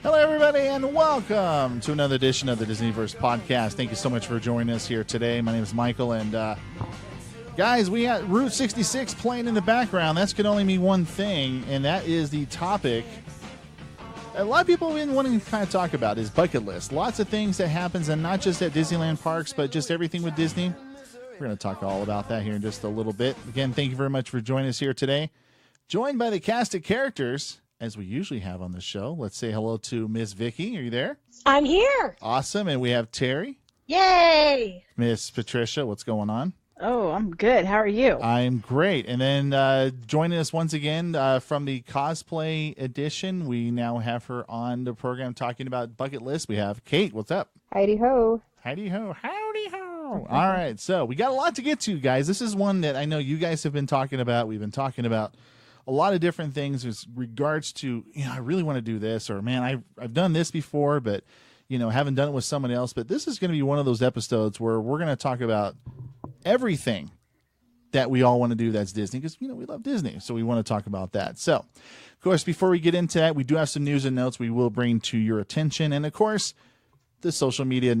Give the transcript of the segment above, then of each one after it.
Hello, everybody, and welcome to another edition of the DisneyVerse Podcast. Thank you so much for joining us here today. My name is Michael, and guys, we got Route 66 playing in the background. That's can only mean one thing, and that is the topic a lot of people have been wanting to kind of talk about is bucket list. Lots of things that happens, and not just at Disneyland parks, but just everything with Disney. We're going to talk all about that here in just a little bit. Again, thank you very much for joining us here today. Joined by the cast of characters, as we usually have on the show. Let's say hello to Miss Vicki. Are you there? I'm here. Awesome. And we have Terry. Yay. Miss Patricia, what's going on? Oh, I'm good. How are you? I'm great. And then joining us once again from the cosplay edition, we now have her on the program talking about bucket list. We have Kate. What's up? Heidi ho. Heidi ho. Howdy ho. All right. So we got a lot to get to, guys. This is one that I know you guys have been talking about. We've been talking about a lot of different things with regards to, I really want to do this, or man, I've done this before, but haven't done it with someone else. But this is going to be one of those episodes where we're going to talk about everything that we all want to do that's Disney, because we love Disney, so we want to talk about that. So, of course, before we get into that, we do have some news and notes we will bring to your attention, and of course, the social media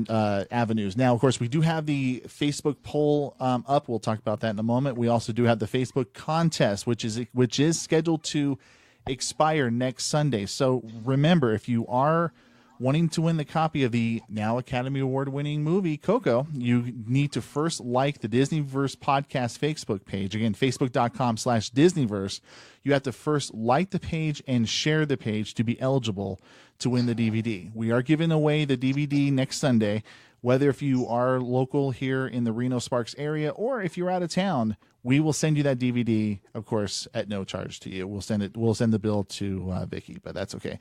avenues. Now, of course, we do have the Facebook poll up. We'll talk about that in a moment. We also do have the Facebook contest, which is scheduled to expire next Sunday. So remember, if you are wanting to win the copy of the now Academy Award-winning movie Coco, you need to first like the DisneyVerse Podcast Facebook page. Again, facebook.com/DisneyVerse. You have to first like the page and share the page to be eligible to win the DVD. We are giving away the DVD next Sunday, whether if you are local here in the Reno Sparks area or if you're out of town. We will send you that DVD, of course, at no charge to you. We'll send the bill to Vicki, but that's okay.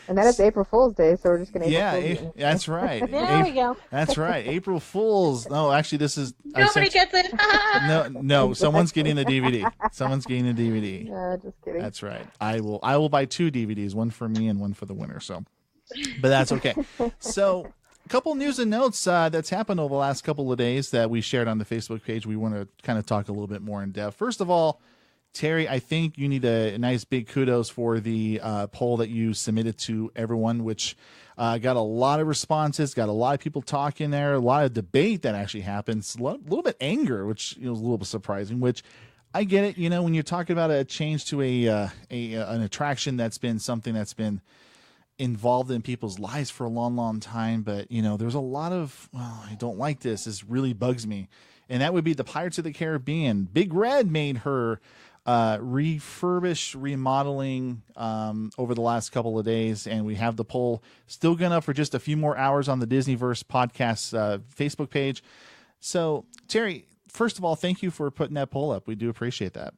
And that is April Fool's Day, so we're just going to that's right. There we go. That's right. April Fool's. No, actually, this is... Nobody gets it. No, someone's getting the DVD. Someone's getting the DVD. No, just kidding. That's right. I will buy 2 DVDs, one for me and one for the winner. So, but that's okay. So, a couple news and notes that's happened over the last couple of days that we shared on the Facebook page. We want to kind of talk a little bit more in depth. First of all, Terry, I think you need a nice big kudos for the poll that you submitted to everyone, which got a lot of responses, got a lot of people talking there, a lot of debate that actually happens, a little bit anger, which was a little bit surprising, which I get it. When you're talking about a change to an attraction that's been something that's been involved in people's lives for a long, long time. But, there's a lot of, I don't like this. This really bugs me. And that would be the Pirates of the Caribbean. Big Red made her remodeling over the last couple of days, and we have the poll still going up for just a few more hours on the DisneyVerse Podcast Facebook page. So, Terry, first of all, thank you for putting that poll up. We do appreciate that.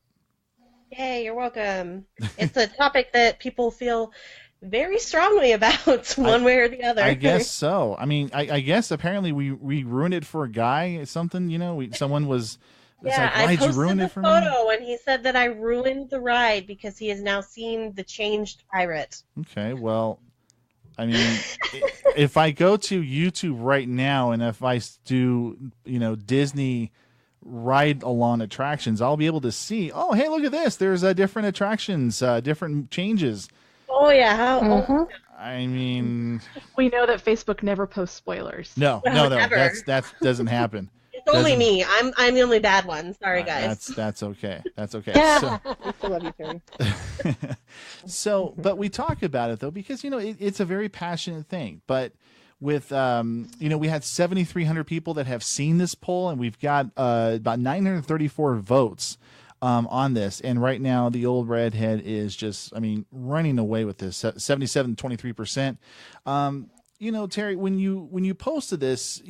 Yay, you're welcome. It's a topic that people feel very strongly about, one way or the other. I guess so. I mean, I guess apparently we ruined it for a guy. Something, someone was... Yeah, I posted the photo, and he said that I ruined the ride because he has now seen the changed pirate. Okay, well, I mean, if I go to YouTube right now and if I do, Disney ride-along attractions, I'll be able to see, oh, hey, look at this. There's different attractions, different changes. Oh, yeah. I mean... We know that Facebook never posts spoilers. No, that doesn't happen. It's only me. I'm the only bad one. Sorry, guys. That's okay. That's okay. Yeah. We still love you, Terry. So, but we talk about it though because it's a very passionate thing. But with we had 7,300 people that have seen this poll, and we've got about 934 votes on this. And right now, the old redhead is just, running away with this 77-23%. Terry, when you posted this,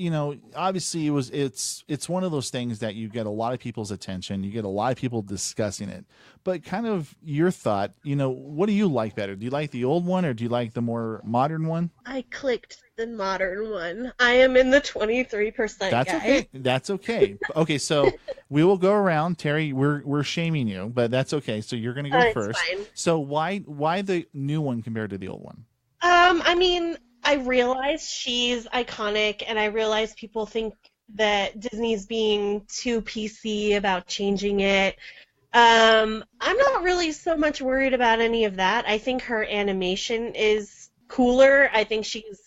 obviously it's one of those things that you get a lot of people's attention, you get a lot of people discussing it, but kind of your thought, what do you like better? Do you like the old one or do you like the more modern one? I clicked the modern one. I am in the 23%. That's guys. okay. That's okay. Okay, so we will go around. Terry, we're shaming you, but that's okay. So you're going to go first. Fine. So why the new one compared to the old one? I realize she's iconic, and I realize people think that Disney's being too PC about changing it. I'm not really so much worried about any of that. I think her animation is cooler. I think she's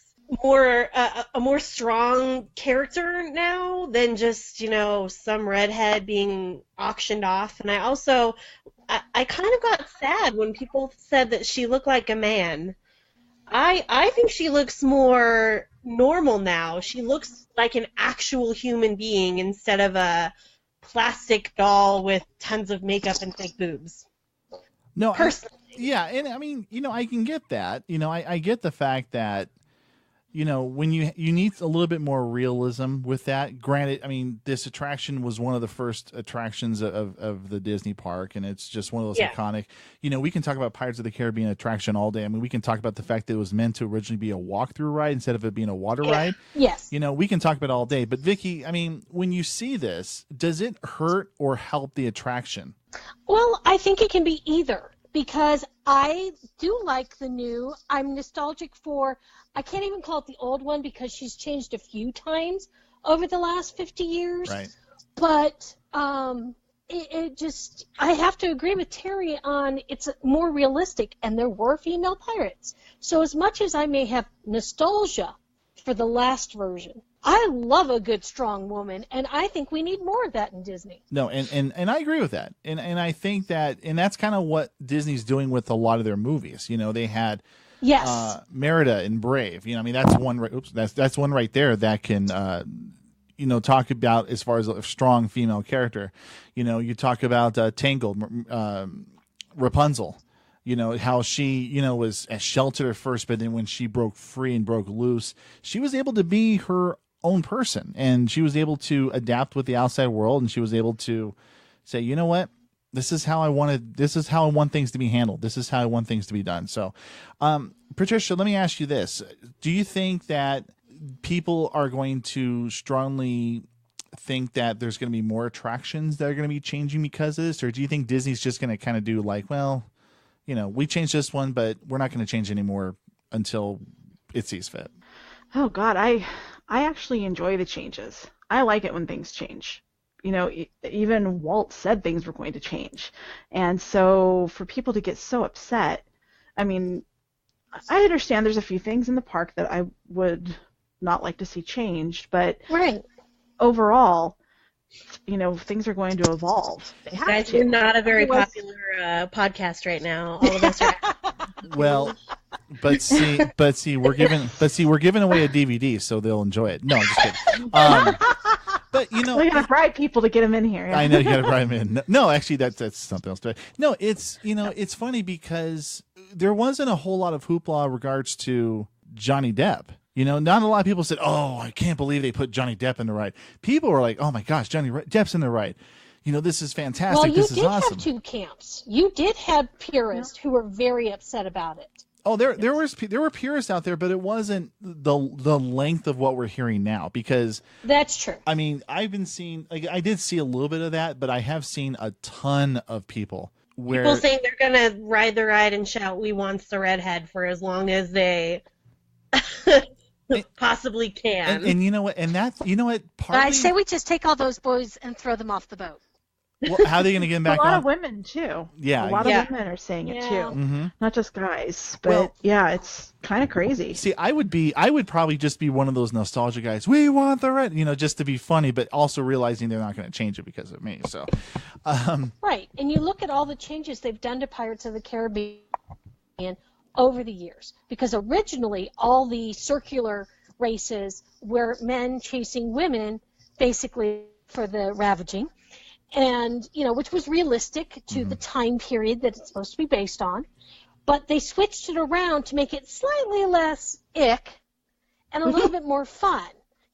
more a more strong character now than just, some redhead being auctioned off. And I kind of got sad when people said that she looked like a man. I think she looks more normal now. She looks like an actual human being instead of a plastic doll with tons of makeup and fake boobs. No, personally. Yeah, and I mean, I can get that. I get the fact that, when you need a little bit more realism with that. Granted, I mean, this attraction was one of the first attractions of the Disney park, and it's just one of those iconic. We can talk about Pirates of the Caribbean attraction all day. I mean, we can talk about the fact that it was meant to originally be a walk-through ride instead of it being a water ride. Yes. We can talk about it all day. But Vicki, I mean, when you see this, does it hurt or help the attraction? Well, I think it can be either, because I do like the new. I'm nostalgic for, I can't even call it the old one because she's changed a few times over the last 50 years. Right. But it just, I have to agree with Terry on it's more realistic, and there were female pirates. So as much as I may have nostalgia for the last version, I love a good, strong woman, and I think we need more of that in Disney. No, and I agree with that. And I think that, and that's kind of what Disney's doing with a lot of their movies. They had Merida in Brave. I mean, that's one. That's one right there that can, talk about as far as a strong female character. You talk about Tangled, Rapunzel. How she, was sheltered at first, but then when she broke free and broke loose, she was able to be her own person, and she was able to adapt with the outside world, and she was able to say, you know what, this is how I want things to be handled. This is how I want things to be done. So, Patricia, let me ask you this. Do you think that people are going to strongly think that there's going to be more attractions that are going to be changing because of this? Or do you think Disney's just going to kind of do like, well, we changed this one, but we're not going to change anymore until it sees fit? Oh, God, I actually enjoy the changes. I like it when things change. Even Walt said things were going to change. And so for people to get so upset, I mean, I understand there's a few things in the park that I would not like to see changed, but overall, things are going to evolve. They have Guys, to. we're not a very popular podcast right now. All of us are. Well, but see, we're giving away a DVD, so they'll enjoy it. No, I'm just kidding. But we gotta bribe people to get them in here. I know you gotta bribe them in. No, actually, that's something else. No, it's it's funny because there wasn't a whole lot of hoopla in regards to Johnny Depp. Not a lot of people said, "Oh, I can't believe they put Johnny Depp in the ride." People were like, "Oh my gosh, Johnny Depp's in the ride. This is fantastic. Well, this is awesome." You did have two camps. You did have purists who were very upset about it. Oh, there were purists out there, but it wasn't the length of what we're hearing now, because that's true. I mean, I did see a little bit of that, but I have seen a ton of people saying they're gonna ride the ride and shout, "We want the redhead" for as long as they possibly can. And you know what? And that's I say we just take all those boys and throw them off the boat. Well, how are they going to get them back on? A lot of women, too. Yeah. A lot of women are saying it, too. Mm-hmm. Not just guys. But, it's kind of crazy. See, I would probably just be one of those nostalgia guys. We want the red, just to be funny, but also realizing they're not going to change it because of me. So, right. And you look at all the changes they've done to Pirates of the Caribbean over the years. Because originally, all the circular races were men chasing women, basically for the ravaging. And, which was realistic to the time period that it's supposed to be based on. But they switched it around to make it slightly less ick and a little bit more fun.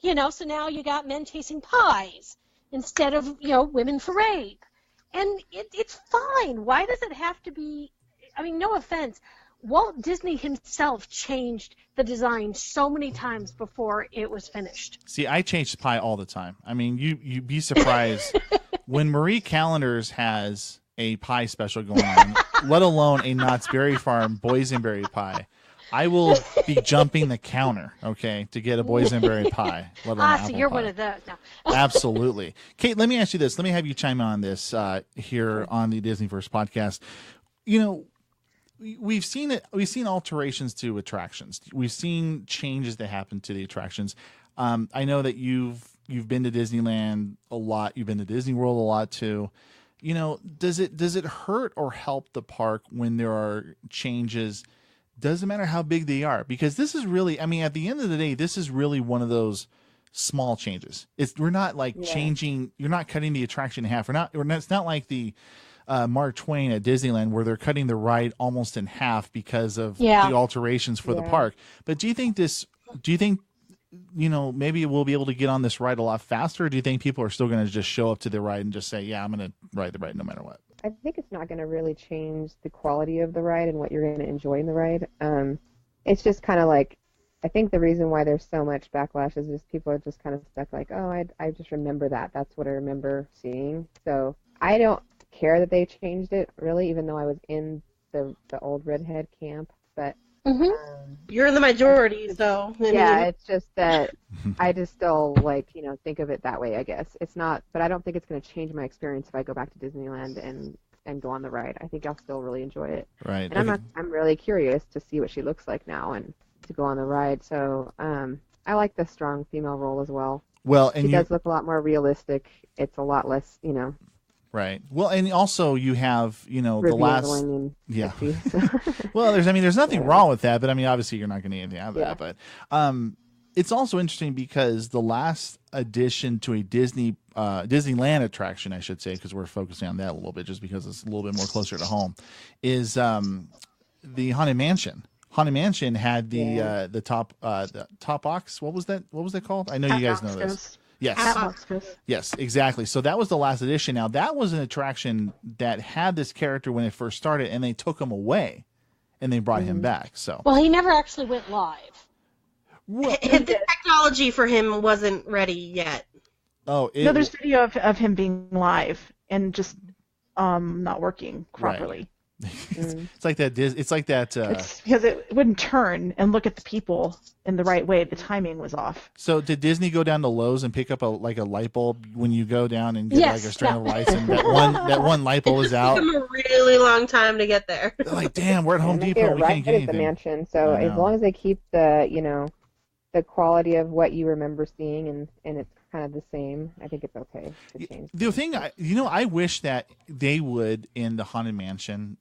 So now you got men chasing pies instead of, women for rape. And it's fine. Why does it have to be, no offense, Walt Disney himself changed the design so many times before it was finished. See, I change pie all the time. I mean, you'd be surprised when Marie Callender's has a pie special going on, let alone a Knott's Berry Farm boysenberry pie. I will be jumping the counter, okay, to get a boysenberry pie. Let alone So apple you're pie. one of those. No. Absolutely. Kate, let me ask you this. Let me have you chime in on this here on the DisneyVerse podcast. You know, we've seen it. We've seen alterations to attractions. We've seen changes that happen to the attractions. I know that you've been to Disneyland a lot. You've been to Disney World a lot too. You know, does it hurt or help the park when there are changes? Doesn't matter how big they are, because this is really, I mean, at the end of the day, this is really one of those small changes. We're not like changing. You're not cutting the attraction in half. It's not like the Mark Twain at Disneyland where they're cutting the ride almost in half because of the alterations for the park. But do you think maybe we'll be able to get on this ride a lot faster? Or do you think people are still going to just show up to the ride and just say, yeah, I'm going to ride the ride no matter what? I think it's not going to really change the quality of the ride and what you're going to enjoy in the ride. It's just kind of like, I think the reason why there's so much backlash is just people are just kind of stuck like, oh, I just remember that. That's what I remember seeing. So I don't care that they changed it, really, even though I was in the old redhead camp. But you're in the majority, so it's just that I just still think of it that way. I guess it's not, but I don't think it's going to change my experience if I go back to Disneyland and go on the ride. I think I'll still really enjoy it. Right. And I'm really curious to see what she looks like now and to go on the ride. So I like the strong female role as well. Well, and she does look a lot more realistic. It's a lot less, Right. Well, and also you have, the last. Well, there's nothing wrong with that, but I mean, obviously you're not going to get anything out of that. But it's also interesting because the last addition to a Disneyland attraction, I should say, because we're focusing on that a little bit, just because it's a little bit more closer to home, is the Haunted Mansion. Haunted Mansion had the top box. What was that? What was that called? I know you guys know this. Yes, exactly. So that was the last edition. Now, that was an attraction that had this character when it first started, and they took him away, and they brought him back. So, well, he never actually went live. The technology for him wasn't ready yet. No, there's video of him being live and just not working properly. Right. It's like that. It's like that. It's because it wouldn't turn and look at the people in the right way. The timing was off. So did Disney go down to Lowe's and pick up a light bulb when you go down and get a strand of lights, and that one light bulb is out? It took them a really long time to get there. They're like, damn, we're at Home Depot. We can't get anything. The mansion. So as long as they keep the quality of what you remember seeing and it's kind of the same, I think it's okay to change. The thing, I wish that they would in the Haunted Mansion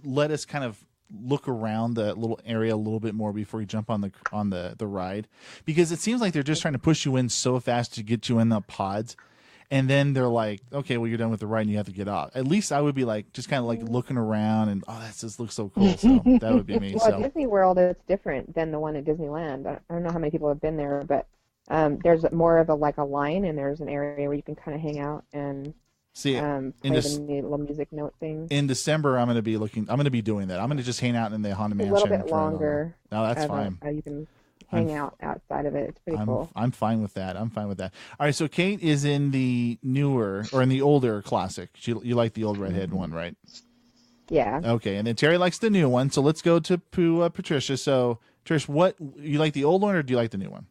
let us kind of look around the little area a little bit more before you jump on the ride, because it seems like they're just trying to push you in so fast to get you in the pods, and then they're like, okay, well, you're done with the ride and you have to get off. At least I would be like just kind of like looking around and that just looks so cool. So that would be me. Well, at Disney World, it's different than the one at Disneyland. I don't know how many people have been there, but there's more of a line, and there's an area where you can kind of hang out and see, play the little music note thing. In December, I'm going to be doing that. I'm going to just hang out in the Haunted Mansion. A little bit longer. No, that's fine. You can hang out outside of it. It's pretty cool. I'm fine with that. All right, so Kate is in the newer or in the older classic. You like the old redhead one, right? Yeah. Okay, and then Terry likes the new one. So let's go to Patricia. So Trish, what you like, the old one or do you like the new one?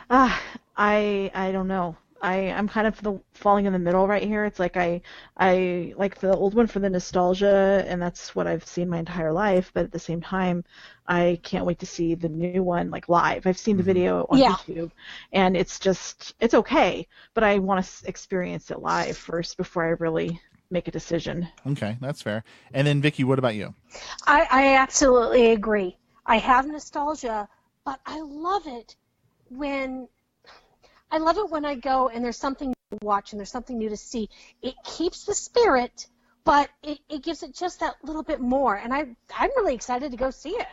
I don't know. I'm kind of falling in the middle right here. It's like I like the old one for the nostalgia, and that's what I've seen my entire life. But at the same time, I can't wait to see the new one live. I've seen the video on YouTube, and it's okay. But I want to experience it live first before I really make a decision. Okay, that's fair. And then Vicki, what about you? I absolutely agree. I have nostalgia, but I love it when I go and there's something to watch and there's something new to see. It keeps the spirit, but it gives it just that little bit more. And I'm really excited to go see it.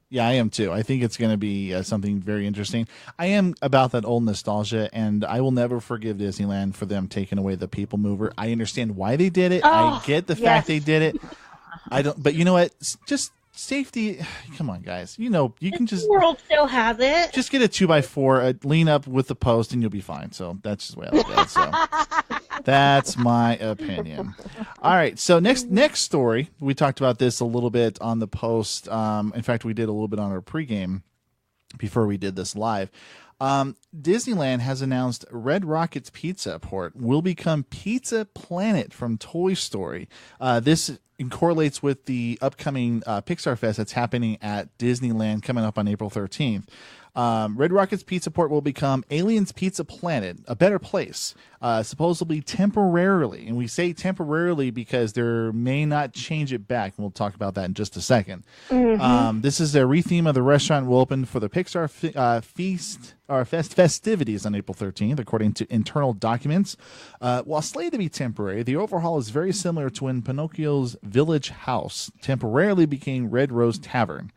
Yeah, I am too. I think it's going to be something very interesting. I am about that old nostalgia, and I will never forgive Disneyland for them taking away the people mover. I understand why they did it. I get the fact they did it. I don't. But you know what? Just safety. Come on, guys. You can just. The world still has it. Just get a 2x4, lean up with the post, and you'll be fine. So that's just the way I look at it. So. That's my opinion. All right. So next story, we talked about this a little bit on the post. In fact, we did a little bit on our pregame before we did this live. Disneyland has announced Red Rocket's Pizza Port will become Pizza Planet from Toy Story. This correlates with the upcoming Pixar Fest that's happening at Disneyland coming up on April 13th. Red Rocket's Pizza Port will become Aliens Pizza Planet, a better place, supposedly temporarily. And we say temporarily because they may not change it back. And we'll talk about that in just a second. Mm-hmm. This is a retheme of the restaurant will open for the Pixar festivities on April 13th, according to internal documents. While slated to be temporary, the overhaul is very similar to when Pinocchio's Village House temporarily became Red Rose Tavern.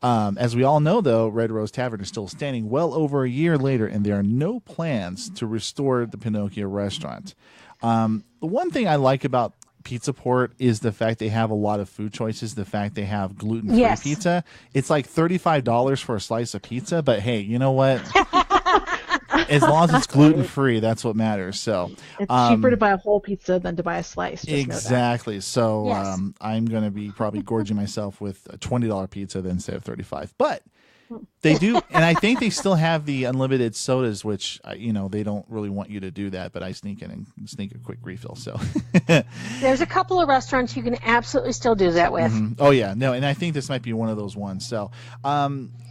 As we all know, though, Red Rose Tavern is still standing well over a year later, and there are no plans to restore the Pinocchio restaurant. The one thing I like about Pizza Port is the fact they have a lot of food choices, the fact they have gluten-free pizza. It's like $35 for a slice of pizza, but hey, you know what? As long as it's gluten-free, that's what matters. So it's cheaper to buy a whole pizza than to buy a slice. Exactly. So I'm going to be probably gorging myself with a $20 pizza then instead of $35. But they do, and I think they still have the unlimited sodas, which they don't really want you to do that, but I sneak in and sneak a quick refill. So there's a couple of restaurants you can absolutely still do that with. Mm-hmm. Oh yeah, no, and I think this might be one of those ones. So,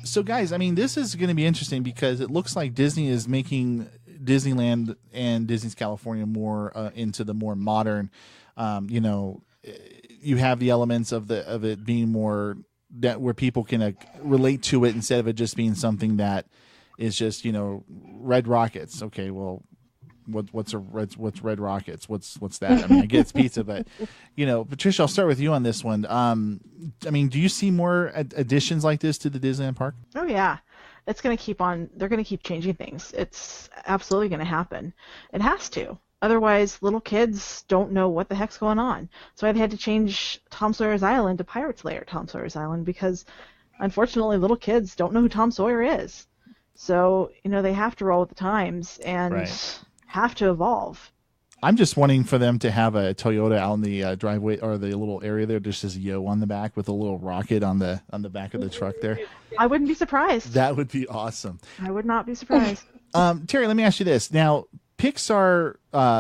so guys, I mean, this is going to be interesting because it looks like Disney is making Disneyland and Disney's California more into the more modern. You have the elements of it being more. That where people can relate to it instead of it just being something that is just Red Rockets. Okay, well, what's Red Rockets? What's that? I mean, I get it's pizza, but Patricia, I'll start with you on this one. I mean, do you see more additions like this to the Disneyland park? Oh yeah, it's going to keep on. They're going to keep changing things. It's absolutely going to happen. It has to. Otherwise, little kids don't know what the heck's going on. So I've had to change Tom Sawyer's Island to Pirate's Lair Tom Sawyer's Island because, unfortunately, little kids don't know who Tom Sawyer is. So, they have to roll with the times and have to evolve. I'm just wanting for them to have a Toyota out in the driveway or the little area there, just as Yo on the back with a little rocket on the back of the truck there. I wouldn't be surprised. That would be awesome. I would not be surprised. Terry, let me ask you this. Now, Pixar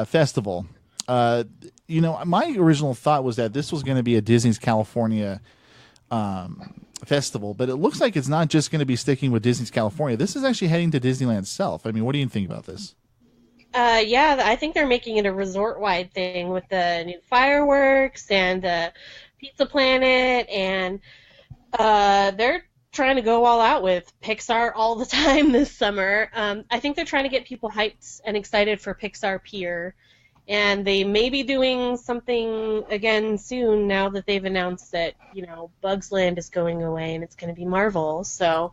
Festival, my original thought was that this was going to be a Disney's California festival, but it looks like it's not just going to be sticking with Disney's California. This is actually heading to Disneyland itself. I mean, what do you think about this? I think they're making it a resort-wide thing with the new fireworks and the Pizza Planet, and they're trying to go all out with Pixar all the time this summer. I think they're trying to get people hyped and excited for Pixar Pier, and they may be doing something again soon now that they've announced that Bugs Land is going away and it's going to be Marvel. So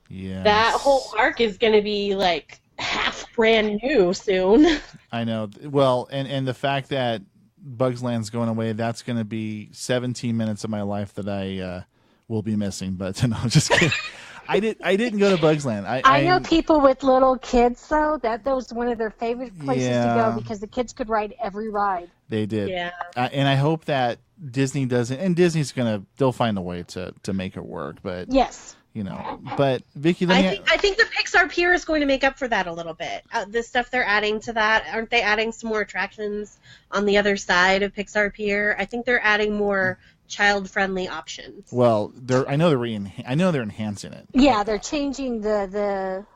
that whole park is going to be like half brand new soon. I know. Well, and the fact that Bugs Land's going away, that's going to be 17 minutes of my life that I will be missing, but no, just kidding. I didn't go to Bugs Land. I know people with little kids though that was one of their favorite places to go because the kids could ride every ride. They did. Yeah. And I hope that Disney doesn't, and Disney's they'll find a way to make it work. But yes. But Vicki, I think the Pixar Pier is going to make up for that a little bit. The stuff they're adding to that, aren't they adding some more attractions on the other side of Pixar Pier? I think they're adding more child-friendly options. Well, I know they're enhancing it. Yeah, they're changing the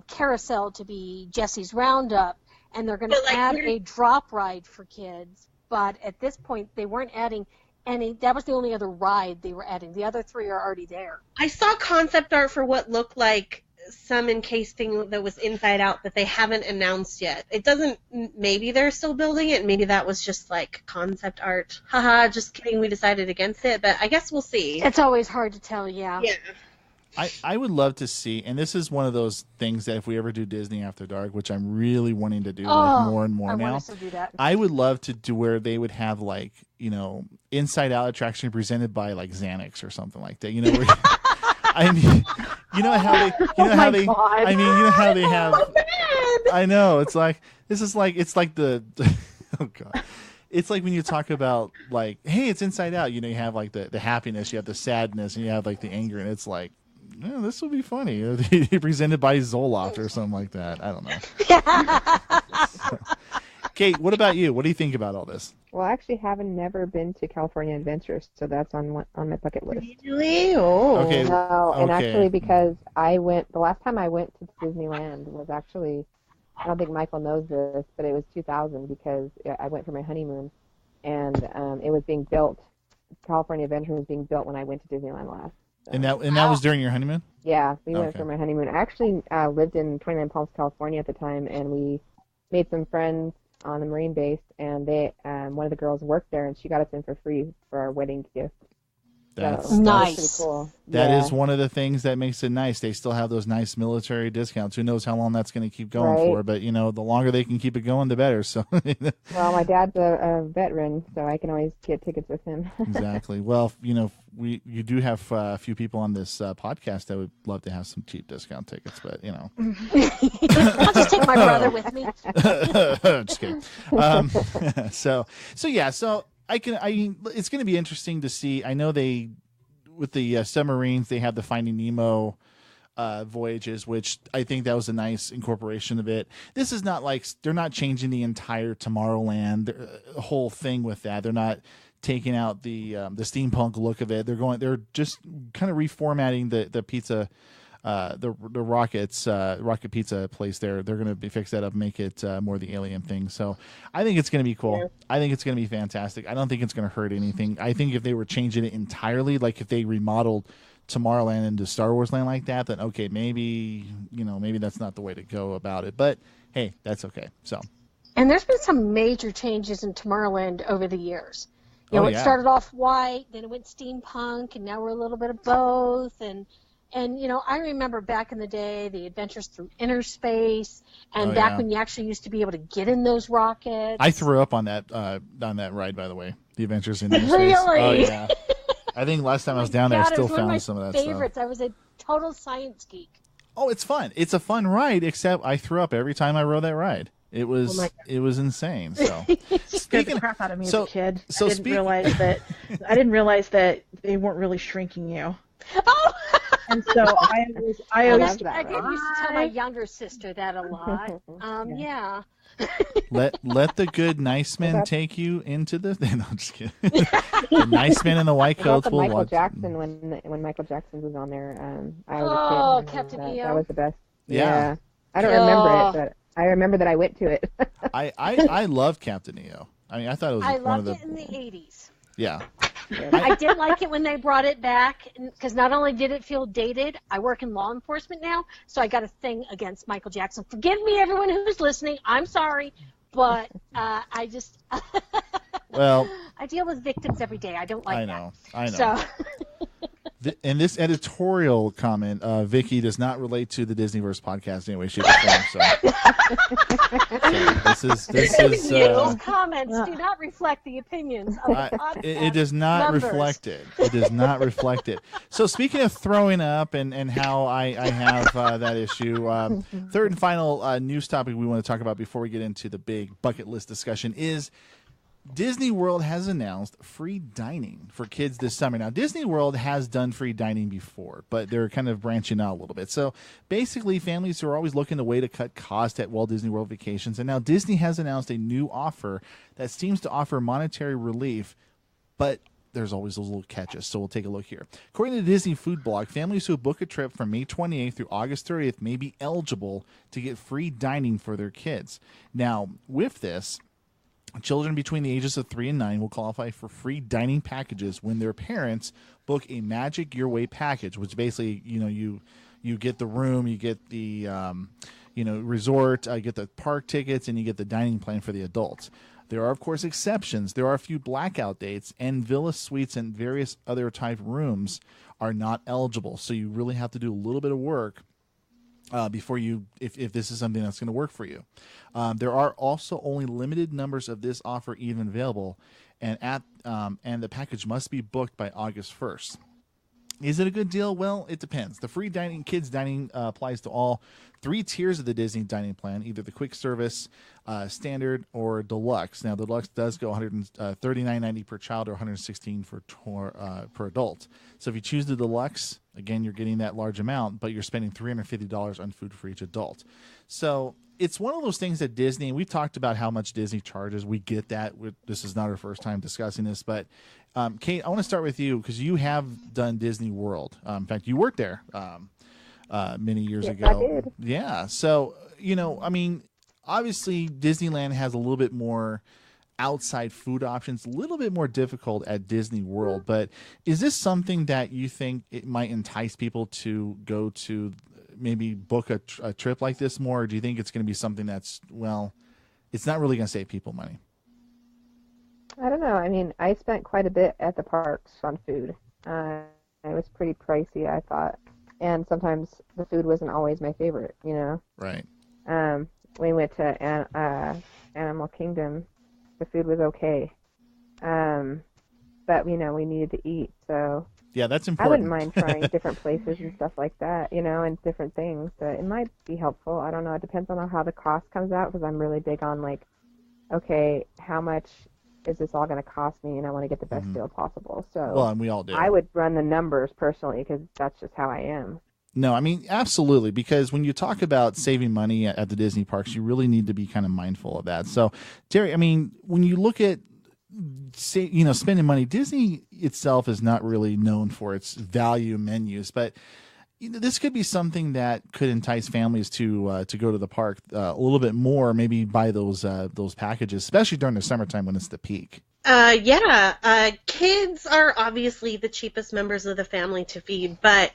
carousel to be Jesse's Roundup, and they're going to add a drop ride for kids. But at this point, they weren't adding any. That was the only other ride they were adding. The other three are already there. I saw concept art for what looked like some encased thing that was inside out that they haven't announced yet. It doesn't. Maybe they're still building it. Maybe that was just like concept art. Haha, just kidding. We decided against it, but I guess we'll see. It's always hard to tell. Yeah. I would love to see, and this is one of those things that if we ever do Disney After Dark, which I'm really wanting to do more and more now, want us to do that. I would love to do where they would have inside out attraction presented by like Xanax or something like that. Where I mean, how they have. I know it's like this is like it's like the Oh God. It's like when you talk about like, hey, it's Inside Out. You know, you have like the happiness, you have the sadness, and you have like the anger, and it's like, yeah, this will be funny. Presented by Zoloft or something like that. I don't know. Kate, what about you? What do you think about all this? Well, I actually haven't never been to California Adventures, so that's on my bucket list. Really? Oh. Okay. No, and Okay. actually because the last time I went to Disneyland was actually, I don't think Michael knows this, but it was 2000 because I went for my honeymoon, and it was being built. California Adventure was being built when I went to Disneyland last. So. And that was during your honeymoon? Yeah, we went Okay. for my honeymoon. I actually lived in 29 Palms, California at the time, and we made some friends on the Marine base, and one of the girls worked there, and she got us in for free for our wedding gift. That's So, Nice. That's pretty cool. That Yeah. is one of the things that makes it nice. They still have those nice military discounts. Who knows how long that's going to keep going Right. for? But you know, the longer they can keep it going, the better. So Well, my dad's a veteran, so I can always get tickets with him. exactly. Well, you know, you do have a few people on this podcast that would love to have some cheap discount tickets, but you know, I'll just take my brother with me. just kidding. So yeah, so it's going to be interesting to see. I know with the submarines, they have the Finding Nemo voyages, which I think that was a nice incorporation of it. This is not like they're not changing the entire Tomorrowland whole thing with that. They're not taking out the steampunk look of it. They're just kind of reformatting the pizza. The Rocket Pizza place there, they're going to fix that up, make it more the alien thing. So I think it's going to be cool. Yeah. I think it's going to be fantastic. I don't think it's going to hurt anything. I think if they were changing it entirely, like if they remodeled Tomorrowland into Star Wars Land like that, then okay, maybe that's not the way to go about it. But hey, that's okay. So And there's been some major changes in Tomorrowland over the years. You know, Oh, it yeah. started off white, then it went steampunk, and now we're a little bit of both. And you know, I remember back in the day, the adventures through inner space, and Oh, back yeah. when you actually used to be able to get in those rockets. I threw up on that ride, by the way. The Adventures in Inner Space. Really? Oh yeah. I think last time I was down there, I God, it still was one of my found some of that stuff. favorites. I was a total science geek. Oh, it's fun. It's a fun ride, except I threw up every time I rode that ride. It was my God. it was insane. So Scared the crap out of me so- as a kid. so I didn't speak- realize that they weren't really shrinking you. Oh, And so I I always love that I ride. did used to tell my younger sister that a lot. Yeah. Yeah. let the good nice men take you into the. No, I'm just kidding. The nice men in the white What about coats the will Michael watch. Jackson when Michael Jackson was on there? I was Oh, a kid. Captain and, EO. That was the best. Yeah. I don't remember Oh. it, but I remember that I went to it. I love Captain EO. I mean, I thought it was I one of loved the. it in the 80s. Yeah. I did like it when they brought it back, because not only did it feel dated, I work in law enforcement now, so I got a thing against Michael Jackson. Forgive me, everyone who's listening. I'm sorry, but I just Well, I deal with victims every day. I don't like I know. I know. that. So In this editorial comment, Vicki does not relate to the DisneyVerse podcast in any way, shape, or form. So this is those comments do not reflect the opinions of the podcast it does not members. reflect it. It does not reflect it. So speaking of throwing up and how I have that issue, third and final news topic we want to talk about before we get into the big bucket list discussion is Disney World has announced free dining for kids this summer. Now, Disney World has done free dining before, but they're kind of branching out a little bit. So basically, families are always looking a way to cut costs at Walt Disney World vacations. And now Disney has announced a new offer that seems to offer monetary relief, but there's always those little catches. So we'll take a look here. According to the Disney Food Blog, families who book a trip from May 28th through August 30th may be eligible to get free dining for their kids. Now, with this, children between the ages of 3 and 9 will qualify for free dining packages when their parents book a Magic Your Way package, which basically, you get the room, you get the, resort, get the park tickets, and you get the dining plan for the adults. There are, of course, exceptions. There are a few blackout dates, and villa suites and various other type rooms are not eligible. So you really have to do a little bit of work before if this is something that's going to work for you. There are also only limited numbers of this offer even available, and the package must be booked by August 1st. Is it a good deal? Well, it depends. The free kids dining applies to all 3 tiers of the Disney dining plan, either the quick service, standard, or deluxe. Now, the deluxe does go $139.90 per child or $116 per adult. So if you choose the deluxe, again, you're getting that large amount, but you're spending $350 on food for each adult. So it's one of those things that Disney, and we've talked about how much Disney charges. We get that. This is not our first time discussing this, but Kate, I want to start with you because you have done Disney World. In fact, you worked there many years ago. I did. Yeah. So, I mean, obviously Disneyland has a little bit more outside food options, a little bit more difficult at Disney World. But is this something that you think it might entice people to go to, maybe book a trip like this more? Or do you think it's going to be something that's, well, it's not really going to save people money? I don't know. I mean, I spent quite a bit at the parks on food. It was pretty pricey, I thought. And sometimes the food wasn't always my favorite, Right. We went to Animal Kingdom. The food was okay. But, we needed to eat, so... Yeah, that's I important. wouldn't mind trying different places and stuff like that, and different things. But it might be helpful. I don't know. It depends on how the cost comes out, because I'm really big on, okay, how much is this all going to cost me, and I want to get the best deal possible. So Well, and we all do. I would run the numbers personally, because that's just how I am. No, I mean, absolutely, because when you talk about saving money at the Disney parks, you really need to be kind of mindful of that. So, Terry, I mean, when you look at spending money, Disney itself is not really known for its value menus, but this could be something that could entice families to go to the park a little bit more, maybe buy those packages, especially during the summertime when it's the peak. Kids are obviously the cheapest members of the family to feed, but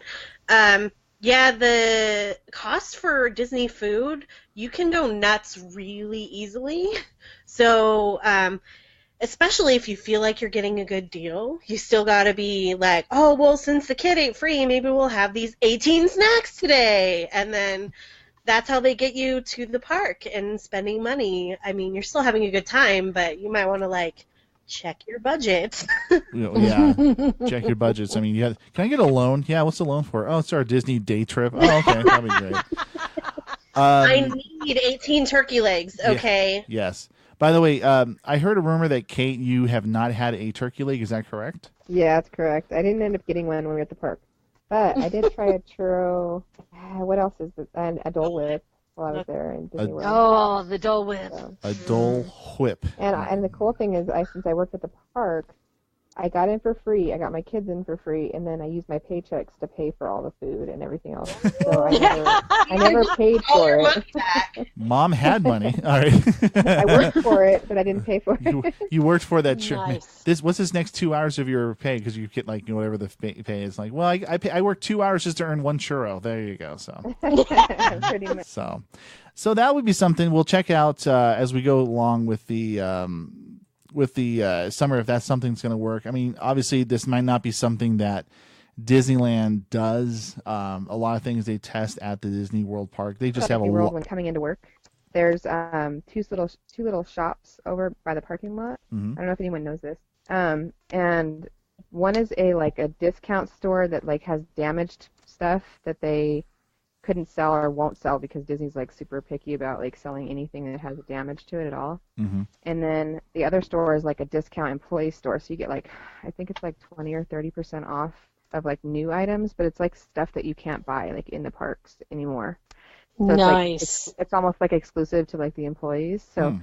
the cost for Disney food, you can go nuts really easily. So, especially if you feel like you're getting a good deal, you still got to be like, oh, well, since the kid ate free, maybe we'll have these 18 snacks today. And then that's how they get you to the park and spending money. I mean, you're still having a good time, but you might want to, check your budget. Yeah, check your budgets. I mean, can I get a loan? Yeah, what's the loan for? Oh, it's our Disney day trip. Oh, okay, that'd be great. I need 18 turkey legs, okay? Yeah, yes. By the way, I heard a rumor that, Kate, you have not had a turkey leg. Is that correct? Yeah, that's correct. I didn't end up getting one when we were at the park. But I did try a churro. What else is it? And a Dole Whip while I was there in Disney World. Oh, the Dole Whip. So. A Dole Whip. And the cool thing is, since I worked at the park, I got in for free. I got my kids in for free, and then I used my paychecks to pay for all the food and everything else. So I never paid for it. Mom had money. All right. I worked for it, but I didn't pay for it. You worked for that. Nice. What's this next 2 hours of your pay? Because you get whatever the pay is. Well, I worked 2 hours just to earn one churro. There you go. So pretty much. So that would be something we'll check out as we go along with the summer, if that's something that's going to work. I mean, obviously, this might not be something that Disneyland does. A lot of things they test at the Disney World Park. They just have a lot. When coming into work, there's two little shops over by the parking lot. Mm-hmm. I don't know if anyone knows this. And one is a discount store that has damaged stuff that they couldn't sell or won't sell because Disney's super picky about selling anything that has damage to it at all. Mm-hmm. And then the other store is a discount employee store, so you get I think it's 20 or 30% off of new items, but it's stuff that you can't buy in the parks anymore. So nice. It's almost exclusive to the employees. So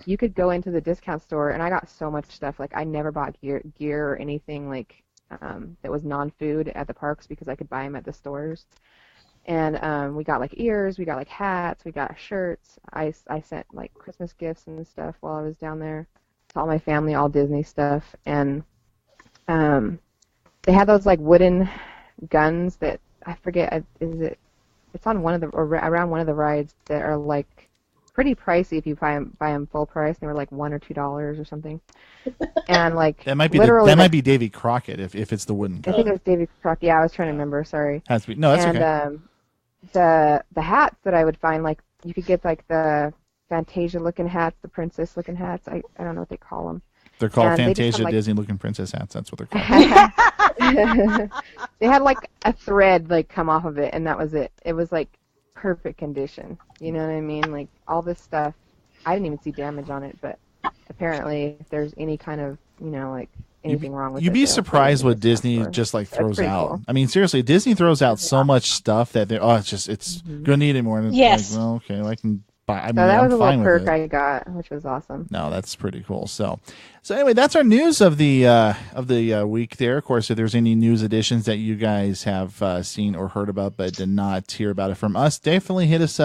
you could go into the discount store, and I got so much stuff. I never bought gear or anything that was non-food at the parks because I could buy them at the stores. And we got ears, we got hats, we got shirts. I sent Christmas gifts and stuff while I was down there to all my family, all Disney stuff. And they had those wooden guns that I forget. It's on around one of the rides that are pretty pricey if you buy them full price. They were $1 or $2 or something. And that might be be Davy Crockett if it's the wooden gun. I think it was Davy Crockett. Yeah, I was trying to remember. Sorry. Has to be. No, that's okay. The hats that I would find, you could get the Fantasia looking hats, the princess looking hats. I don't know what they call them. They're called Fantasia Disney looking princess hats. That's what they're called. They had like a thread like come off of it, and that was it. It was like perfect condition. You know what I mean? Like all this stuff, I didn't even see damage on it, but apparently if there's any kind of, like anything wrong with it. You'd be surprised what Disney just like throws out. Cool. I mean, seriously, Disney throws out so much stuff that it's gonna need it more. And it's Yes. like, well, okay, I can buy. I mean, So that I'm was a fine little with perk it. I got, which was awesome. No, that's pretty cool. So anyway, that's our news of the week. There, of course, if there's any news additions that you guys have seen or heard about but did not hear about it from us, definitely hit us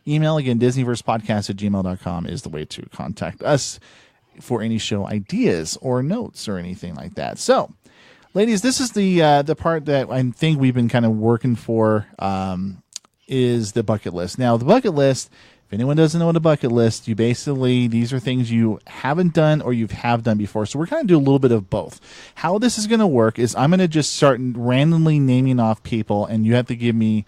email again. DisneyVersePodcast@gmail.com is the way to contact us for any show ideas or notes or anything like that. So, ladies, this is the part that I think we've been kind of working for, is the bucket list. Now, the bucket list, if anyone doesn't know what a bucket list, these are things you haven't done or you have done before. So we're going to do a little bit of both. How this is going to work is I'm going to just start randomly naming off people, and you have to give me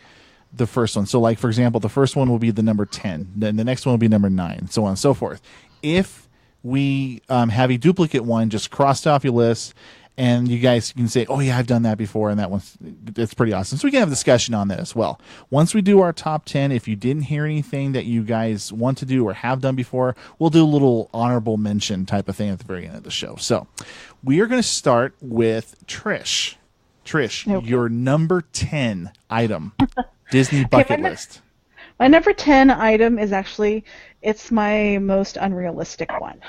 the first one. So, like, for example, the first one will be the number 10. Then the next one will be number 9, so on and so forth. If we have a duplicate one, just crossed off your list, and you guys can say, oh, yeah, I've done that before, and that's pretty awesome. So we can have a discussion on that as well. Once we do our top 10, if you didn't hear anything that you guys want to do or have done before, we'll do a little honorable mention type of thing at the very end of the show. So we are going to start with Trish. Trish, Okay. your number 10 item, Disney bucket list. My number 10 item is actually, it's my most unrealistic one.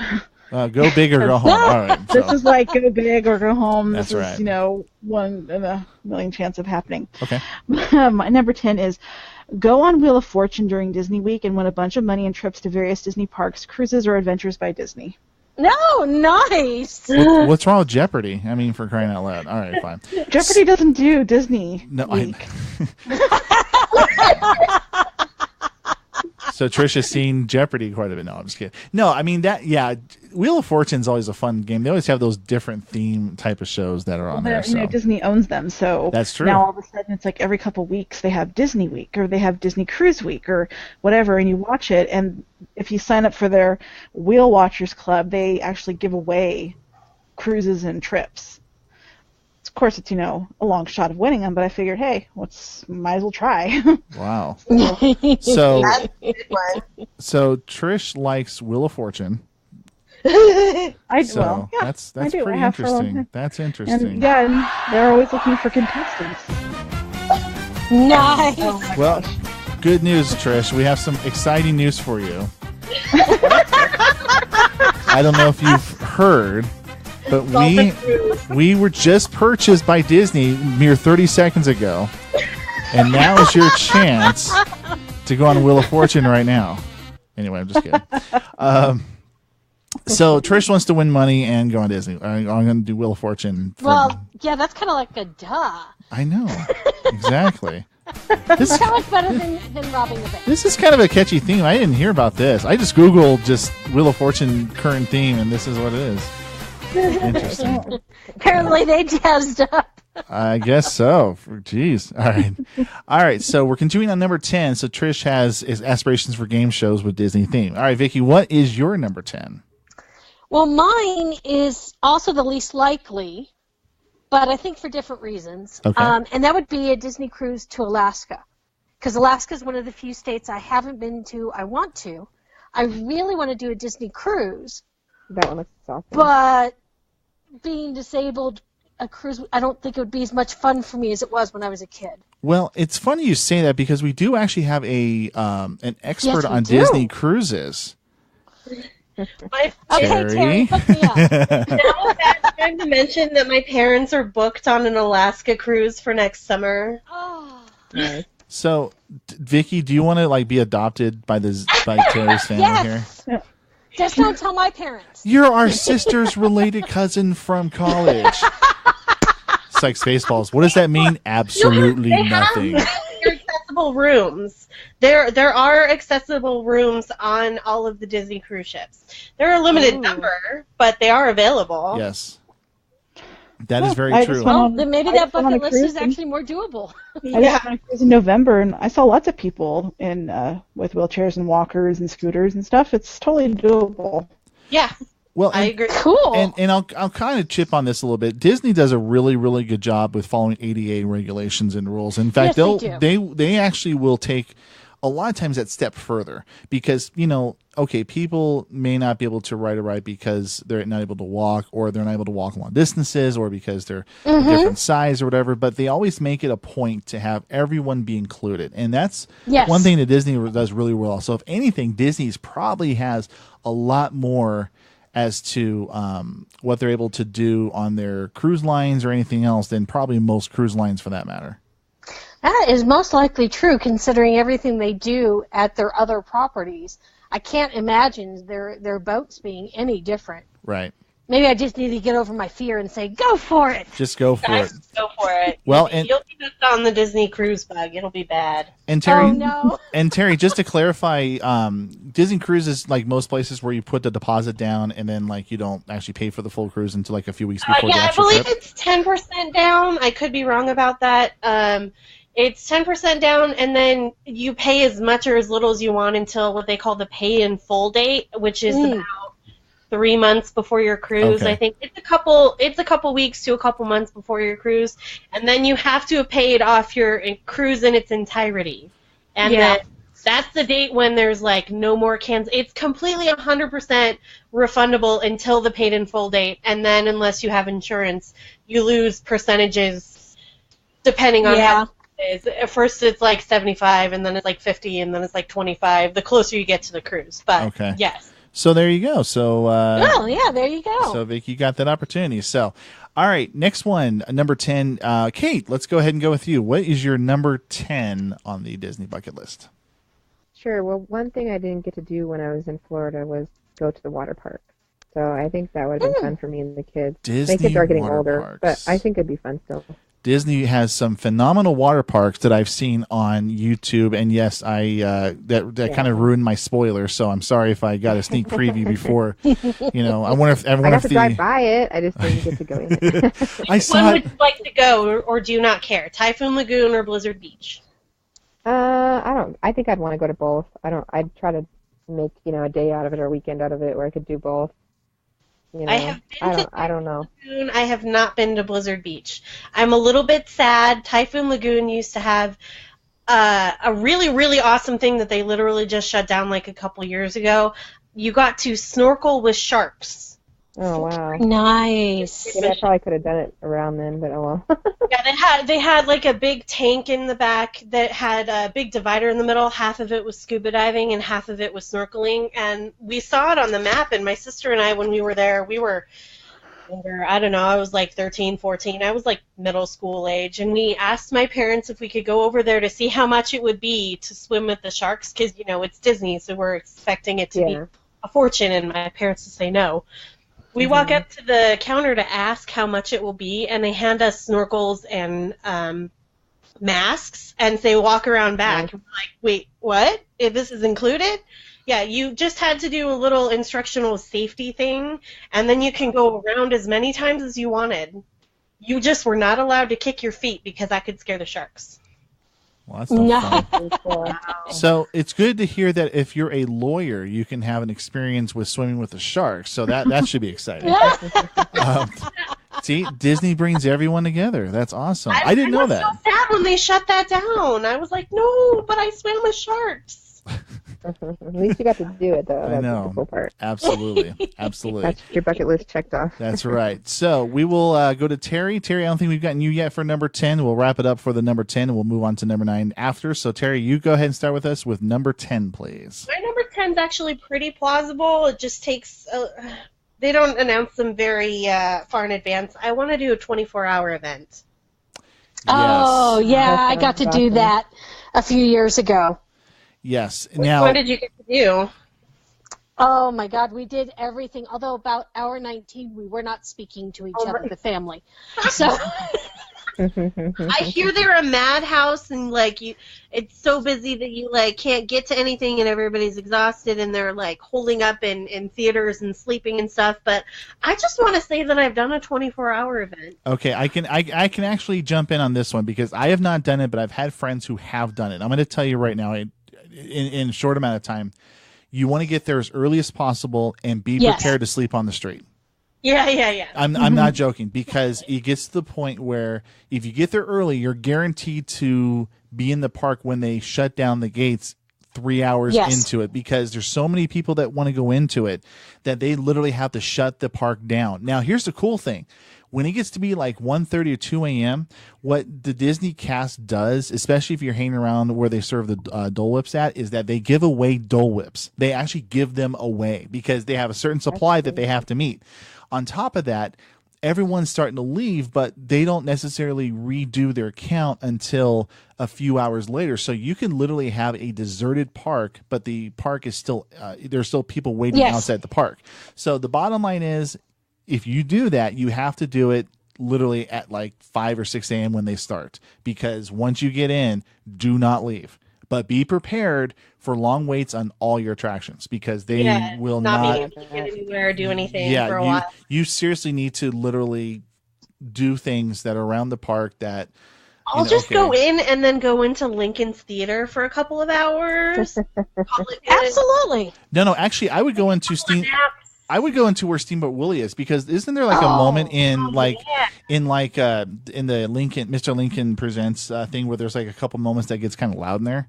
Go big or go home. All right. This So, is like go big or go home. That's This right. is, 1 in a million chance of happening. okay. My number 10 is go on Wheel of Fortune during Disney Week and win a bunch of money and trips to various Disney parks, cruises, or adventures by Disney. No, nice. What's wrong with Jeopardy? I mean, for crying out loud. All right, fine. Jeopardy doesn't do Disney No, Week. So Trish has seen Jeopardy quite a bit. No, I'm just kidding. No, I mean Wheel of Fortune's always a fun game. They always have those different theme type of shows that are on there. But, So Disney owns them, so That's true. now all of a sudden it's like every couple weeks they have Disney Week or they have Disney Cruise Week or whatever, and you watch it, and if you sign up for their Wheel Watchers Club, they actually give away cruises and trips. Of course, it's a long shot of winning them, but I figured, hey, might as well try. wow. That's a good one. So Trish likes Wheel of Fortune. So That's I do. pretty I have for a long interesting. time. That's interesting. and and they're always looking for contestants. Nice. Oh my Well, gosh. good news, Trish. We have some exciting news for you. I don't know if you've heard, but we were just purchased by Disney mere 30 seconds ago, and now is your chance to go on Wheel of Fortune right now. Anyway, I'm just kidding. So Trish wants to win money and go on Disney. I'm going to do Wheel of Fortune. Well, yeah, that's kind of like a duh. I know, exactly. This, So much better than robbing a bank. this is kind of a catchy theme. I didn't hear about this. I just Googled just Wheel of Fortune current theme, and this is what it is. Interesting. Apparently they jazzed up. I guess so. Jeez. All right. So we're continuing on number 10. So Trish has aspirations for game shows with Disney theme. All right, Vicki, what is your number 10? Well, mine is also the least likely, but I think for different reasons. Okay. And that would be a Disney cruise to Alaska, because Alaska is one of the few states I haven't been to. I want to. I really want to do a Disney cruise, That one looks awesome. but being disabled, a cruise, I don't think it would be as much fun for me as it was when I was a kid. Well, it's funny you say that because we do actually have an expert Yes, we on do. Disney cruises. My, Okay, Terry. Terry, hook me up. now a bad time to mention that my parents are booked on an Alaska cruise for next summer. Oh. Nice. So, Vicki, do you want to be adopted by Terry's family Yes. here? Just don't tell my parents. You're our sister's related cousin from college. It's like Spaceballs. What does that mean? Absolutely They have nothing. accessible rooms. There are accessible rooms on all of the Disney cruise ships. They're a limited number, but they are available. Yes. That is Well, very I true. just went Well, on- then maybe I that just went on bucket a list cruise is and- actually more doable. I just went on a cruise in November, and I saw lots of people with wheelchairs and walkers and scooters and stuff. It's totally doable. Yeah. Well, I agree. Cool. And I'll kind of chip on this a little bit. Disney does a really, really good job with following ADA regulations and rules. In fact, Yes, they actually will take a lot of times that step further because, okay, people may not be able to ride a ride because they're not able to walk, or they're not able to walk long distances, or because they're a different size or whatever, but they always make it a point to have everyone be included. And that's one thing that Disney does really well. So if anything, Disney's probably has a lot more as to what they're able to do on their cruise lines or anything else than probably most cruise lines for that matter. That is most likely true, considering everything they do at their other properties. I can't imagine their boats being any different. Right. Maybe I just need to get over my fear and say, go for it. Just go for it. Go for it. Well, you'll be hooked on the Disney cruise bug. It'll be bad. And Terry, Oh, no. and Terry, just to clarify, Disney Cruise is like most places where you put the deposit down and then like you don't actually pay for the full cruise until like a few weeks before the I actual believe trip. it's 10% down. I could be wrong about that. It's 10% down, and then you pay as much or as little as you want until what they call the pay in full date, which is about 3 months before your cruise. Okay. I think it's a couple weeks to a couple months before your cruise, and then you have to have paid off your cruise in its entirety. And then that's the date when there's like no more It's completely 100% refundable until the paid in full date, and then unless you have insurance, you lose percentages depending on how it is. At first it's like 75, and then it's like 50, and then it's like 25 the closer you get to the cruise. But yes. So there you go. So there you go. So Vicki, you got that opportunity. So all right, next one, number 10. Kate, let's go ahead and go with you. What is your number 10 on the Disney bucket list? Sure. Well, one thing I didn't get to do when I was in Florida was go to the water park. So I think that would have been fun for me and the kids. Disney My kids are getting water older, parks. but I think it'd be fun still. Disney has some phenomenal water parks that I've seen on YouTube, and yes, I that kind of ruined my spoiler. So I'm sorry if I got a sneak preview before. I wonder if everyone. I got to drive by it. I just didn't get to go in it. I Which saw one it. would you like to go, or do you not care? Typhoon Lagoon or Blizzard Beach? I don't. I think I'd want to go to both. I'd try to make a day out of it or a weekend out of it where I could do both. I have been to I don't know. Lagoon. I have not been to Blizzard Beach. I'm a little bit sad. Typhoon Lagoon used to have a really, really awesome thing that they literally just shut down like a couple years ago. You got to snorkel with sharks. Oh wow. Nice. Yeah, I probably could have done it around then, but oh well. Yeah, they had like a big tank in the back that had a big divider in the middle. Half of it was scuba diving and half of it was snorkeling. And we saw it on the map, and my sister and I, when we were there, we were younger. I don't know, I was like 13, 14. I was like middle school age. And we asked my parents if we could go over there to see how much it would be to swim with the sharks, because, it's Disney, so we're expecting it to be a fortune, and my parents would say no. We walk up to the counter to ask how much it will be, and they hand us snorkels and masks and say walk around back. And we're like, wait, what? If this is included? Yeah, you just had to do a little instructional safety thing, and then you can go around as many times as you wanted. You just were not allowed to kick your feet because that could scare the sharks. Well, that's not fun. So it's good to hear that if you're a lawyer, you can have an experience with swimming with a shark. So that should be exciting. See, Disney brings everyone together. That's awesome. I didn't know that. I was so sad when they shut that down. I was like, no, but I swam with sharks. At least you got to do it, though. I That's know. the cool part. Absolutely. Absolutely. That's your bucket list checked off. That's right. So we will go to Terry. Terry, I don't think we've gotten you yet for number 10. We'll wrap it up for the number 10, and we'll move on to number 9 after. So, Terry, you go ahead and start with us with number 10, please. My number 10 is actually pretty plausible. It just takes... they don't announce them very far in advance. I want to do a 24-hour event. Oh, yeah, I got to do that a few years ago. Yes. Which one did you get to do? Oh, my God, we did everything. Although about hour 19, we were not speaking to each other, the family. So I hear they're a madhouse, and it's so busy that you can't get to anything, and everybody's exhausted, and they're holding up in theaters and sleeping and stuff. But I just want to say that I've done a 24-hour event. Okay, I can actually jump in on this one because I have not done it, but I've had friends who have done it. I'm going to tell you right now, in a short amount of time, you want to get there as early as possible and be Yes. prepared to sleep on the street. Yeah. I'm not joking, because it gets to the point where if you get there early, you're guaranteed to be in the park when they shut down the gates 3 hours Yes. into it, because there's so many people that want to go into it that they literally have to shut the park down. Now, here's the cool thing. When it gets to be like 1:30 or 2 a.m., what the Disney cast does, especially if you're hanging around where they serve the Dole Whips at, is that they give away Dole Whips. They actually give them away because they have a certain supply that they have to meet. On top of that, everyone's starting to leave, but they don't necessarily redo their count until a few hours later. So you can literally have a deserted park, but the park is still, there's still people waiting Yes. outside the park. So the bottom line is, if you do that, you have to do it literally at like 5 or 6 a.m. when they start, because once you get in, do not leave. But be prepared for long waits on all your attractions, because they will not not being able to get anywhere or do anything yeah, for a while. you seriously need to literally do things that are around the park that I'll just go in and then go into Lincoln's Theater for a couple of hours. Call it good. Absolutely. No, actually, I would go into I would go into where Steamboat Willie is, because isn't there like a moment in in the Lincoln Mr. Lincoln Presents thing where there's like a couple moments that gets kind of loud in there?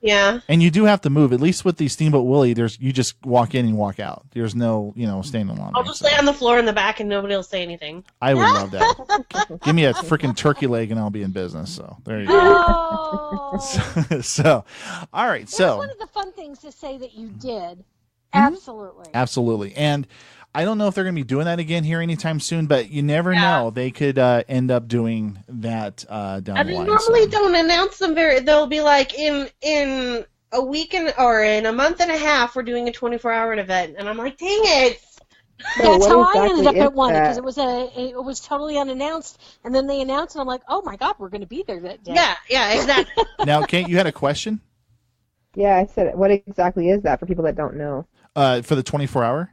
Yeah. And you do have to move. At least with the Steamboat Willie, you just walk in and walk out. There's no, staying along. I'll just lay on the floor in the back and nobody will say anything. I would love that. Give me a freaking turkey leg and I'll be in business. So there you go. Oh. So, all right. That's So one of the fun things to say that you did. Absolutely. absolutely. And I don't know if they're going to be doing that again here anytime soon, but you never know. They could end up doing that down the And they line. normally don't announce them they'll be like in a week or in a month and a half we're doing a 24-hour event, and I'm like, dang it. So That's what how I exactly ended up is at one, that? because it was totally unannounced, and then they announced, and I'm like, oh my God, we're going to be there that day. Yeah, exactly. Now, Kate, you had a question Yeah, I said, what exactly is that for people that don't know? for the 24-hour?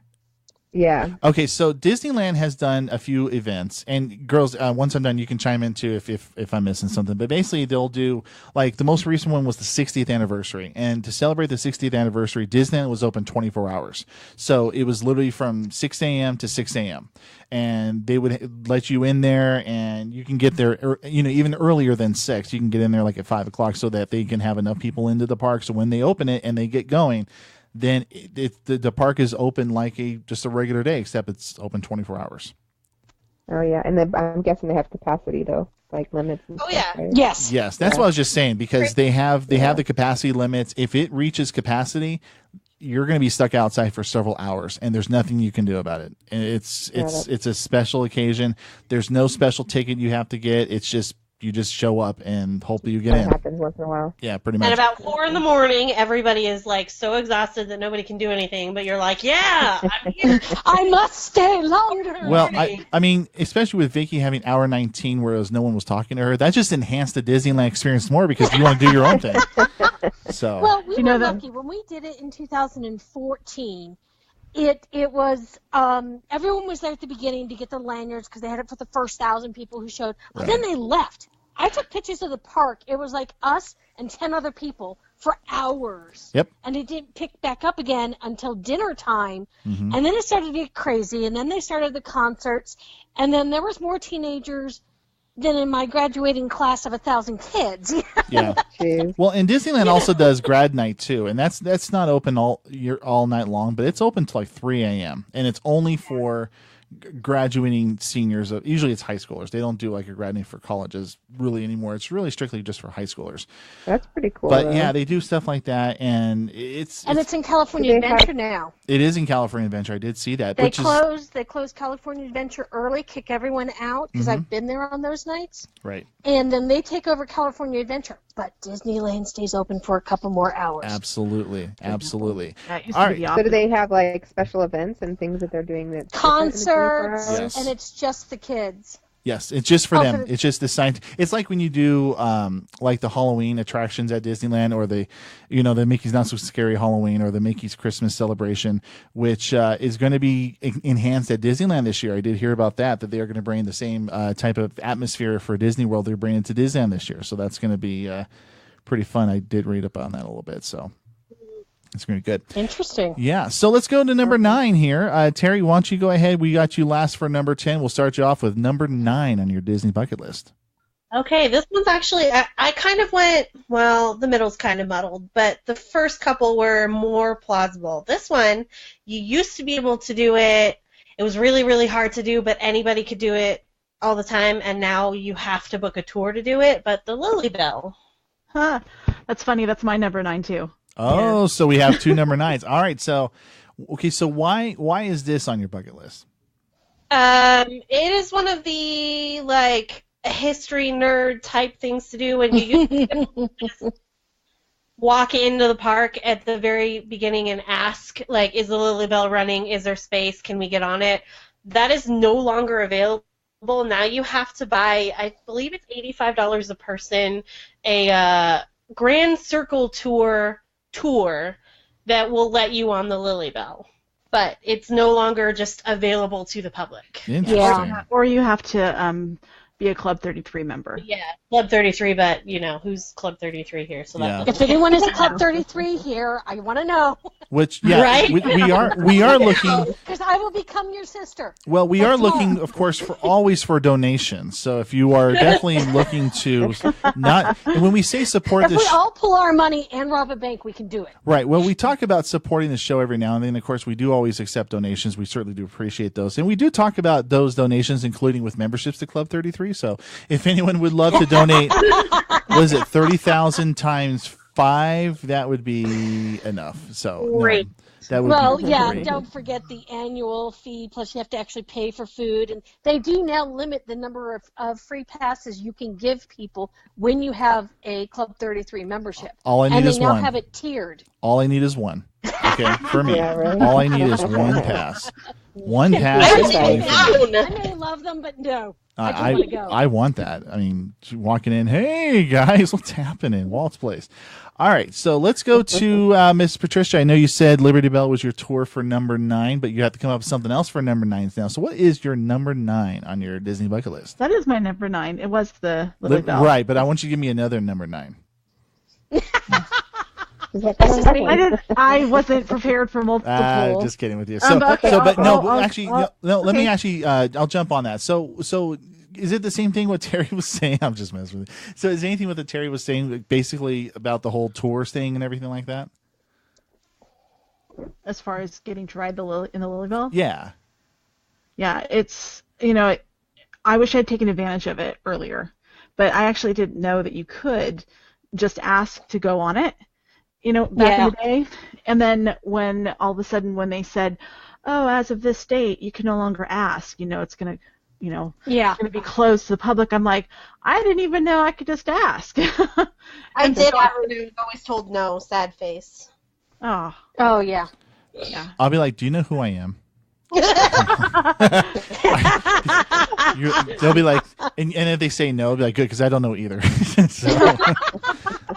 Yeah. Okay, so Disneyland has done a few events, and girls, once I'm done, you can chime in too if I'm missing something. But basically, they'll do, like, the most recent one was the 60th anniversary, and to celebrate the 60th anniversary, Disneyland was open 24 hours. So it was literally from 6 a.m. to 6 a.m. And they would let you in there, and you can get there, even earlier than 6. You can get in there like at 5 o'clock, so that they can have enough people into the park. So when they open it and they get going, then the park is open like just a regular day, except it's open 24 hours. Oh, yeah. And then I'm guessing they have capacity, though, like limits and Oh, stuff, yeah. right? Yes. That's what I was just saying, because they have the capacity limits. If it reaches capacity, you're going to be stuck outside for several hours, and there's nothing you can do about it. And it's a special occasion. There's no special ticket you have to get. It's just you just show up and hopefully you get That in. happens once in a while. Yeah, pretty much. At about 4 in the morning, everybody is like so exhausted that nobody can do anything, but you're like, yeah, I'm here. I must stay longer. Well, I mean, especially with Vicki having hour 19, whereas no one was talking to her, that just enhanced the Disneyland experience more, because you want to do your own thing. So, Well, we You know were that- lucky when we did it in 2014. It was everyone was there at the beginning to get the lanyards because they had it for the first 1,000 people who showed. But then they left. I took pictures of the park. It was like us and 10 other people for hours. Yep. And it didn't pick back up again until dinner time. Mhm. And then it started to get crazy. And then they started the concerts. And then there was more teenagers than in my graduating class of 1,000 kids. yeah. Jeez. Well, and Disneyland also does grad night too, and that's not open all night long, but it's open till like 3 a.m. and it's only for graduating seniors. Usually it's high schoolers. They don't do like a grad night for colleges really anymore. It's really strictly just for high schoolers. That's pretty cool. But though. yeah, they do stuff like that, and it's in California Do they have- Adventure now. it is in California Adventure. I did see that. They which is closed California Adventure early, kick everyone out because I've been there on those nights, right. and then they take over California Adventure. But Disneyland stays open for a couple more hours. Absolutely. Yeah, it used All to be the right. opposite. So do they have like special events and things that they're doing that Concerts, Yes. and it's just the kids. Yes, it's just for Oh, them. for the- It's just the sign. It's like when you do like the Halloween attractions at Disneyland, or the Mickey's Not So Scary Halloween, or the Mickey's Christmas Celebration, which is going to be enhanced at Disneyland this year. I did hear about that they are going to bring the same type of atmosphere for Disney World they're bringing to Disneyland this year. So that's going to be pretty fun. I did read up on that a little bit. So It's going to be good. Interesting. Yeah. So let's go to number 9 here. Terry, why don't you go ahead? We got you last for number 10. We'll start you off with number 9 on your Disney bucket list. Okay, this one's actually, I kind of went, well, the middle's kind of muddled, but the first couple were more plausible. This one, you used to be able to do it. It was really, really hard to do, but anybody could do it all the time, and now you have to book a tour to do it, but the Lily Bell. Huh. That's funny. That's my number 9 too. Oh, so we have 2 number 9s. All right. So, okay. So why is this on your bucket list? It is one of the, like, history nerd type things to do when you just walk into the park at the very beginning and ask, like, is the Lily Bell running? Is there space? Can we get on it? That is no longer available. Now you have to buy, I believe it's $85 a person, a Grand Circle tour that will let you on the Lily Bell. But it's no longer just available to the public. Interesting. Yeah. Or you have to be a Club 33 member. Yeah, Club 33, but, who's Club 33 here? So Yeah. that's If anyone is a Club 33 here, I want to know. Which, yeah, Right? we are looking. Because I will become your sister. Well, we are looking, of course, always for donations. So if you are definitely looking to not, and when we say support If this, we all pull our money and rob a bank, we can do it. right? Well, we talk about supporting the show every now and then. Of course, we do always accept donations. We certainly do appreciate those, and we do talk about those donations, including with memberships to Club 33. So if anyone would love to donate, was it 30,000 times 5? That would be enough. So Great. that would Well, be yeah, great. don't forget the annual fee, plus you have to actually pay for food. And they do now limit the number of free passes you can give people when you have a Club 33 membership. All I need and is they now one. have it tiered. All I need is one. Okay, for me. Yeah, right. All I need is one pass. One pass I is was plenty for me. down. I may love them, but no. I just want to go. I want that. I mean, walking in, hey guys, what's happening? Walt's Place. All right, so let's go to Miss Patricia. I know you said Liberty Bell was your tour for number 9, but you have to come up with something else for number 9 now. So what is your number 9 on your Disney bucket list? That is my number 9. It was the Lily Bell. Right, but I want you to give me another number 9. I wasn't prepared for multiple. Just kidding with you. So, okay, but okay. let me actually, I'll jump on that. So is it the same thing what Terry was saying? I'm just messing with you. So is anything what Terry was saying basically about the whole tour thing and everything like that? As far as getting to ride in the Lily Bell? Yeah. Yeah, it's, I wish I'd taken advantage of it earlier, but I actually didn't know that you could just ask to go on it, back in the day. And then when all of a sudden when they said, oh, as of this date, you can no longer ask, it's going to, Yeah. going to be closed to the public. I'm like, I didn't even know I could just ask. I did. I was always told no, sad face. Oh, Oh, yeah. yeah. I'll be like, do you know who I am? They'll be like, and if they say no, I'll be like, good, because I don't know either.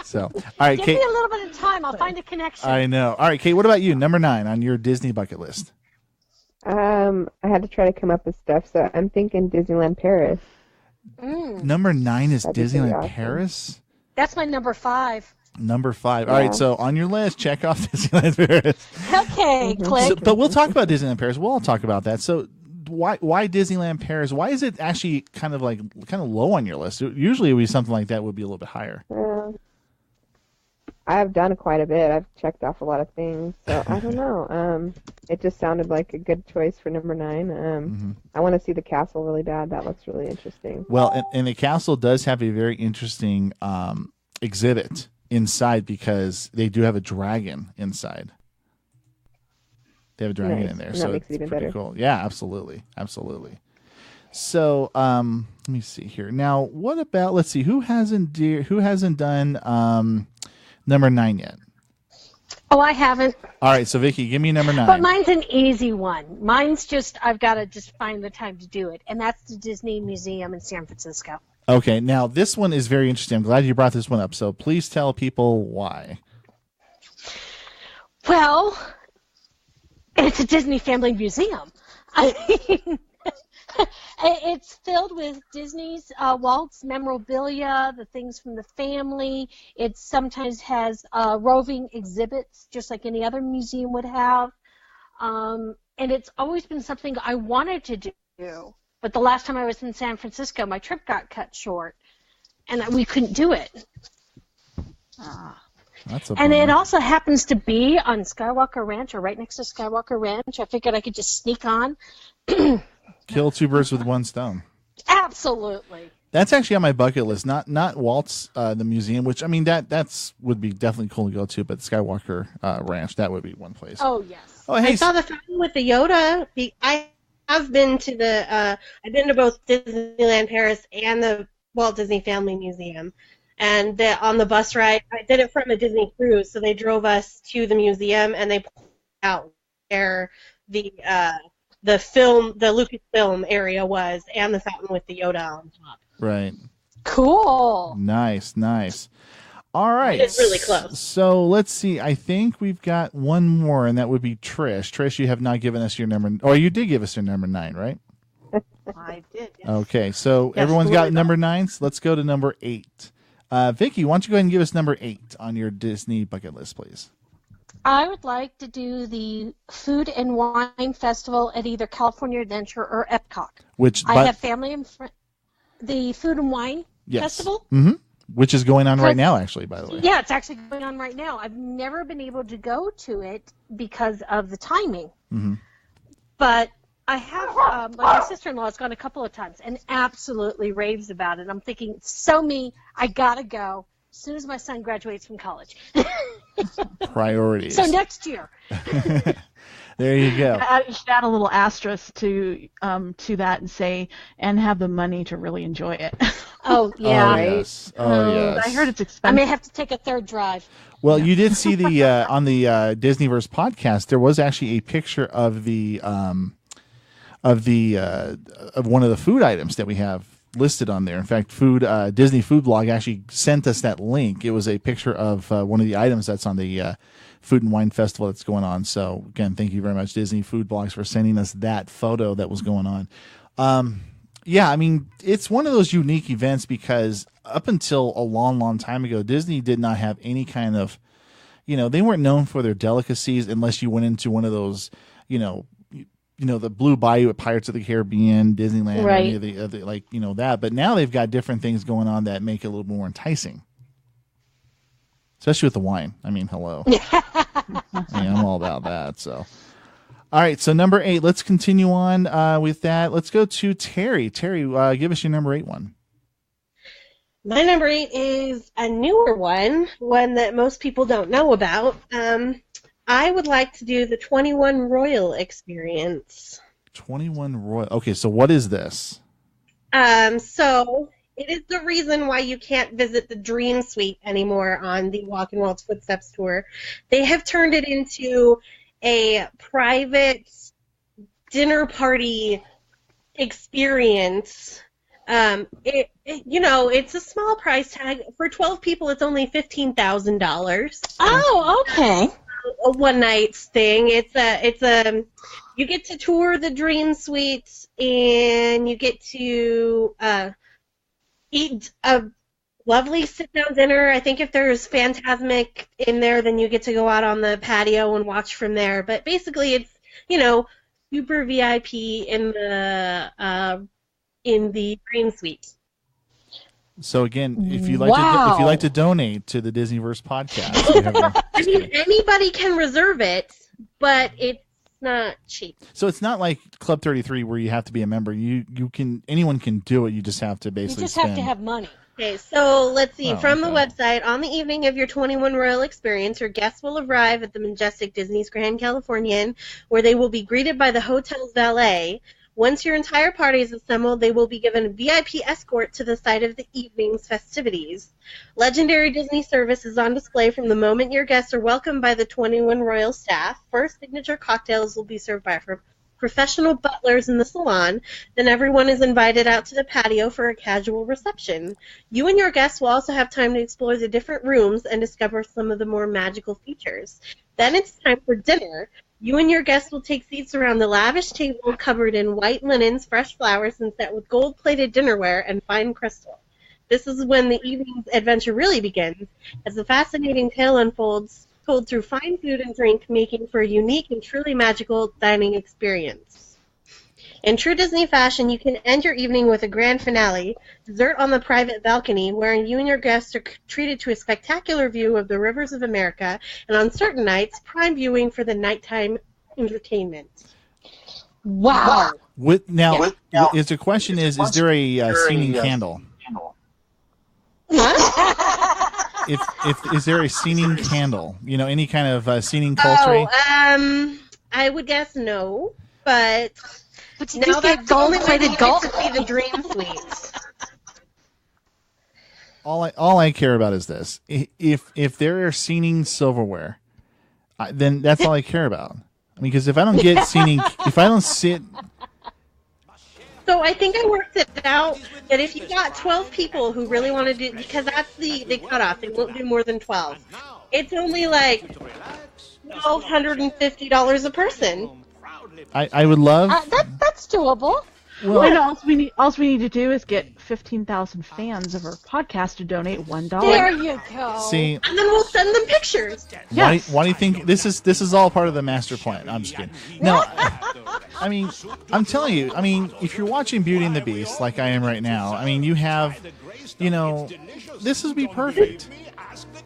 So, all right, Give Kate. me a little bit of time. I'll find a connection. I know. All right, Kate, what about you? Number 9 on your Disney bucket list. I had to try to come up with stuff, so I'm thinking Disneyland Paris. Number 9 is That'd be pretty Disneyland awesome. Paris. That's my number 5. Number 5. All right, so on your list, check off Disneyland Paris. Okay, click. But we'll talk about Disneyland Paris. We'll all talk about that. So why Disneyland Paris? Why is it actually kind of low on your list? Usually it would be something like that would be a little bit higher. I've done quite a bit. I've checked off a lot of things, so I don't know. It just sounded like a good choice for number 9. I want to see the castle really bad. That looks really interesting. Well, and the castle does have a very interesting exhibit inside because they do have a dragon inside. They have a dragon Nice. in there, And so that makes it's it even pretty better. cool. Yeah, absolutely. So, let me see here. Now, what about? Let's see who hasn't done number 9 yet. Oh, I haven't. All right, so Vicki, give me number 9. But mine's an easy one. Mine's just, I've got to just find the time to do it. And that's the Disney Museum in San Francisco. Okay, now this one is very interesting. I'm glad you brought this one up. So please tell people why. Well, it's a Disney Family Museum. I mean, It's filled with Disney's Walt's memorabilia, the things from the family. It sometimes has roving exhibits, just like any other museum would have. And it's always been something I wanted to do. But the last time I was in San Francisco, my trip got cut short, and we couldn't do it. That's a And bummer. it also happens to be on Skywalker Ranch, or right next to Skywalker Ranch. I figured I could just sneak on. Kill two birds with one stone. Absolutely. That's actually on my bucket list. Not Walt's the museum, which I mean that's would be definitely cool to go to, but Skywalker Ranch, that would be one place. Oh, yes. Oh, hey, I saw the fountain with the Yoda. I have been to I've been to both Disneyland Paris and the Walt Disney Family Museum. And on the bus ride, I did it from a Disney cruise, so they drove us to the museum and they pulled out where the Lucasfilm area was, and the fountain with the Yoda on top. Right. Cool. Nice. All right. It's really close. So let's see. I think we've got one more, and that would be Trish. Trish, you have not given us your number, or you did give us your number 9, right? I did. Yes. Okay. So Yes, everyone's got Louisville. number 9. So let's go to number 8. Vicki, why don't you go ahead and give us number 8 on your Disney bucket list, please? I would like to do the Food and Wine Festival at either California Adventure or Epcot. I have family and friends. The Food and Wine Festival? Mm-hmm. Which is going on right now, actually, by the way. Yeah, it's actually going on right now. I've never been able to go to it because of the timing. Mm-hmm. But I have, my sister-in-law has gone a couple of times and absolutely raves about it. I'm thinking, so me, I gotta go as soon as my son graduates from college. Priorities. So next year. There you go. You should add a little asterisk to that and say, and have the money to really enjoy it. Oh, yeah. Oh, yes. Oh, yes. I heard it's I expensive. may have to take a third drive. Well, you did see the on the DisneyVerse podcast. There was actually a picture of of one of the food items that we have listed on there. In fact, Disney Food Blog actually sent us that link. It was a picture of one of the items that's on the Food and Wine Festival that's going on. So again, thank you very much, Disney Food Blogs, for sending us that photo that was going on. Yeah, I mean, it's one of those unique events because up until a long, long time ago, Disney did not have any kind of, they weren't known for their delicacies unless you went into one of those, the Blue Bayou at Pirates of the Caribbean, Disneyland, or any of the other, that. But now they've got different things going on that make it a little more enticing. Especially with the wine. I mean, hello. I'm all about that. So, all right. So number 8. Let's continue on with that. Let's go to Terry. Terry, give us your number 8 one. My number 8 is a newer one that most people don't know about. I would like to do the 21 Royal experience. 21 Royal. Okay, so what is this? So it is the reason why you can't visit the Dream Suite anymore on the Walk in Walt's Footsteps tour. They have turned it into a private dinner party experience. It's a small price tag. For 12 people, it's only $15,000. Oh, okay. A one night thing. You get to tour the Dream Suite and you get to eat a lovely sit down dinner. I think if there's Phantasmic in there, then you get to go out on the patio and watch from there. But basically, it's super VIP in the Dream Suite. So again, if you like to donate to the DisneyVerse podcast, we have I mean, anybody can reserve it, but it's not cheap. So it's not like Club 33 where you have to be a member. Anyone can do it. You just have to basically have to have money. Okay, so let's see. From the website, on the evening of your 21 Royal experience, your guests will arrive at the majestic Disney's Grand Californian, where they will be greeted by the hotel's valet. Once your entire party is assembled, they will be given a VIP escort to the site of the evening's festivities. Legendary Disney service is on display from the moment your guests are welcomed by the 21 Royal staff. First, signature cocktails will be served by professional butlers in the salon. Then everyone is invited out to the patio for a casual reception. You and your guests will also have time to explore the different rooms and discover some of the more magical features. Then it's time for dinner. You and your guests will take seats around the lavish table covered in white linens, fresh flowers, and set with gold-plated dinnerware and fine crystal. This is when the evening's adventure really begins, as the fascinating tale unfolds, told through fine food and drink, making for a unique and truly magical dining experience. In true Disney fashion, you can end your evening with a grand finale, dessert on the private balcony, wherein you and your guests are treated to a spectacular view of the rivers of America, and on certain nights, prime viewing for the nighttime entertainment. Wow. Now, is the question is there a singing candle? Huh? If is there a singing candle? You know, any kind of singing poultry? I would guess no, but you now just that's get the only way gold-plated to gold. see the dream suites. All I care about is this: if there are singing silverware, then that's all I care about. I mean, because if I don't get singing, if I don't sit. So I think I worked it out that if you got 12 people who really want to do, because that's the cutoff, they won't do more than 12. It's only like $1,250 a person. I would love. That's doable. Well, And all we need to do is get 15,000 fans of our podcast to donate $1. There you go. see, And then we'll send them pictures. Yes. why do you think this is all part of the master plan? I'm just kidding. No, I mean, I'm telling you. I mean, if you're watching Beauty and the Beast like I am right now, I mean, you have, this would be perfect.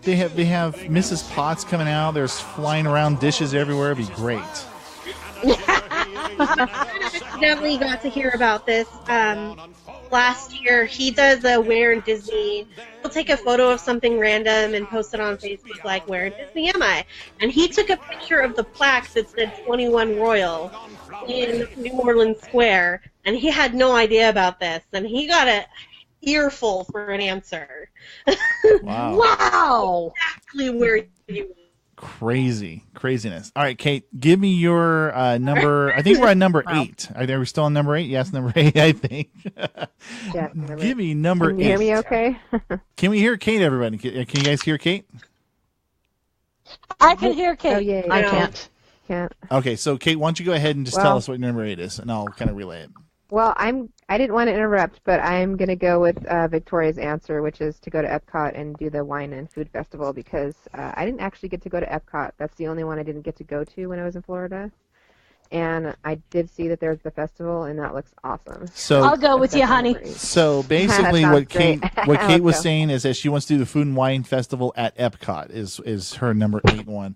They have Mrs. Potts coming out. There's flying around dishes everywhere. It'd be great. Definitely got to hear about this last year. He does a Where in Disney. He'll take a photo of something random and post it on Facebook like, where in Disney am I? And he took a picture of the plaque that said 21 Royal in New Orleans Square, and he had no idea about this, and he got a earful for an answer. Wow. Wow. Exactly where you Craziness. All right, Kate, give me your number. I think we're at number 8. Are we still on number 8? Yes, number 8, I think. Yeah, Give me number 8. Can you hear me okay? Can we hear Kate, everybody? Can you guys hear Kate? I can hear Kate. Oh, yeah, I yeah. can't. Okay, so Kate, why don't you go ahead and just tell us what your number 8 is, and I'll kind of relay it. Well, I didn't want to interrupt, but I'm going to go with Victoria's answer, which is to go to Epcot and do the Wine and Food Festival, because I didn't actually get to go to Epcot. That's the only one I didn't get to go to when I was in Florida. And I did see that there's the festival, and that looks awesome. So I'll go with you, honey. So basically, That what sounds Kate great. was Let's go. saying is that she wants to do the Food and Wine Festival at Epcot is her number 8 one.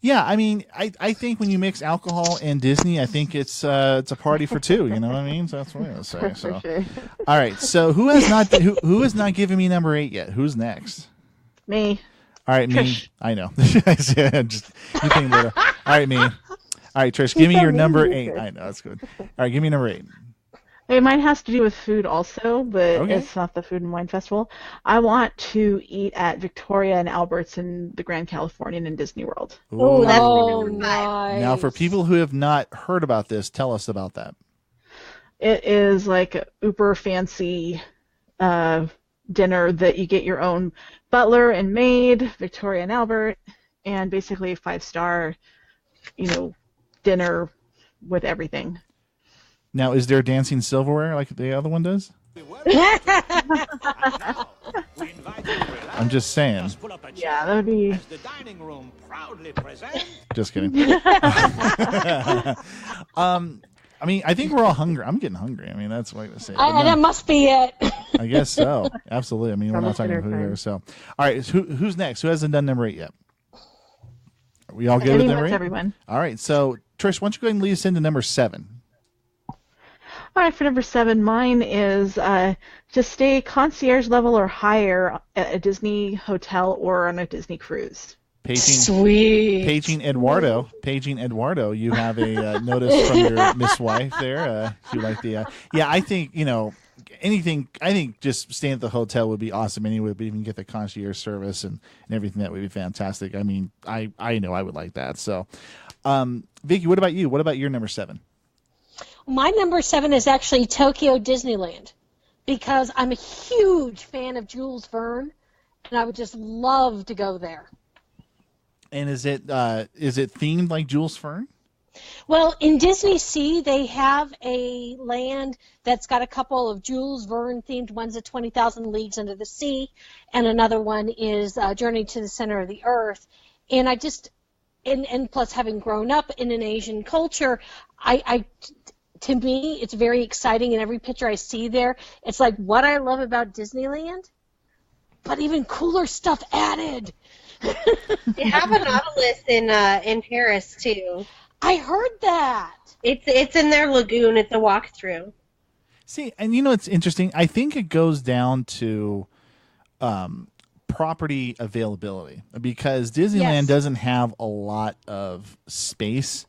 Yeah, I mean, I think when you mix alcohol and Disney, I think it's a party for two. You know what I mean? So that's what I'm gonna say. So, For sure. all right. So who has not given me number 8 yet? Who's next? Me. All right, me. Trish. I know. Just you think later. All right, me. All right, Trish, give me your number 8. I know that's good. All right, give me number 8. Hey, mine has to do with food also, but Okay. it's not the Food and Wine Festival. I want to eat at Victoria and Albert's in the Grand Californian in Disney World. Ooh. that's Oh, pretty nice. Now, for people who have not heard about this, tell us about that. It is like a uber fancy dinner that you get your own butler and maid, Victoria and Albert, and basically a 5-star, dinner with everything. Now, is there dancing silverware like the other one does? I'm just saying. Yeah, that would be. Just kidding. I mean, I think we're all hungry. I'm getting hungry. I mean, that's what I say. And that must be it. I guess so. Absolutely. I mean, we're not Almost talking dinner food time. here. So, all right. Who's next? Who hasn't done number 8 yet? Are we all good with Pretty number much 8? everyone. All right. So, Trish, why don't you go ahead and lead us into number 7? All right, for number 7, mine is to stay concierge level or higher at a Disney hotel or on a Disney cruise. Sweet. Paging Eduardo, you have a notice from your Miss Wife there. If you like the, yeah, I think anything. I think just staying at the hotel would be awesome anyway. But even get the concierge service and everything, that would be fantastic. I mean, I know I would like that. So, Vicki, what about you? What about your number 7? My number 7 is actually Tokyo Disneyland, because I'm a huge fan of Jules Verne, and I would just love to go there. And is it themed like Jules Verne? Well, in Disney Sea, they have a land that's got a couple of Jules Verne-themed ones at 20,000 Leagues Under the Sea, and another one is Journey to the Center of the Earth. And I just, and plus having grown up in an Asian culture, to me, it's very exciting, and every picture I see there, it's like what I love about Disneyland, but even cooler stuff added. They have a Nautilus in Paris too. I heard that. It's in their lagoon. It's a walkthrough. See, and it's interesting. I think it goes down to property availability, because Disneyland doesn't have a lot of space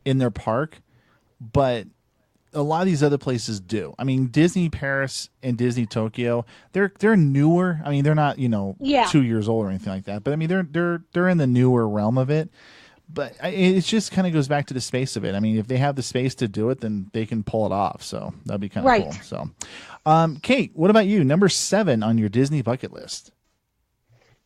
in their park, but a lot of these other places do. I mean, Disney Paris and Disney Tokyo, they're newer. I mean, they're not 2 years old or anything like that, but I mean they're in the newer realm of it. But it just kind of goes back to the space of it. I mean, if they have the space to do it, then they can pull it off. So that'd be kind of cool. So, Kate, what about you? Number 7 on your Disney bucket list.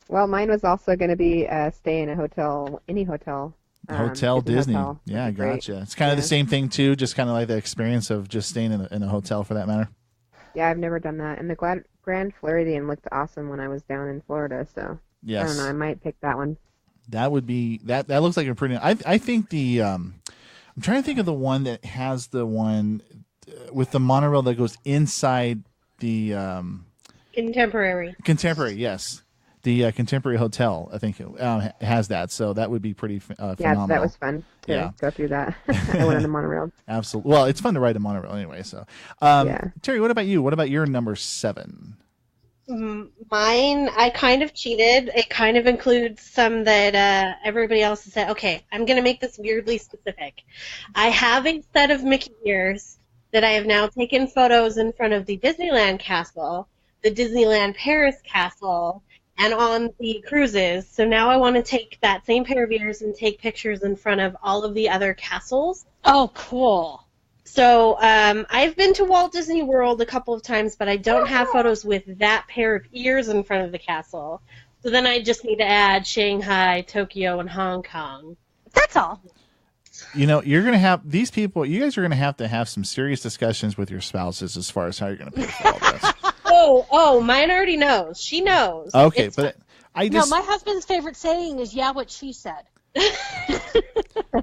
Well, mine was also going to be stay in a hotel, any hotel. Hotel Disney. Hotel. Yeah, gotcha. It's kind of the same thing too, just kind of like the experience of just staying in a hotel for that matter. Yeah, I've never done that. And the Grand Floridian looked awesome when I was down in Florida, so yes. I don't know, I might pick that one. That would be that looks like a pretty I think the I'm trying to think of the one that has the one with the monorail that goes inside the Contemporary, yes. The Contemporary Hotel, I think, has that, so that would be pretty phenomenal. Yeah, that was fun to go through that. I went on the monorail. Absolutely. Well, it's fun to ride a monorail anyway. So, Terry, what about you? What about your number 7? Mine, I kind of cheated. It kind of includes some that everybody else has said. Okay, I'm going to make this weirdly specific. I have a set of Mickey ears that I have now taken photos in front of the Disneyland Castle, the Disneyland Paris Castle, and on the cruises. So now I want to take that same pair of ears and take pictures in front of all of the other castles. Oh, cool. So I've been to Walt Disney World a couple of times, but I don't have photos with that pair of ears in front of the castle. So then I just need to add Shanghai, Tokyo, and Hong Kong. That's all. You're going to have these people, you guys are going to have some serious discussions with your spouses as far as how you're going to pay for all this. Oh, mine already knows. She knows. Okay, it's but No, my husband's favorite saying is, yeah, what she said.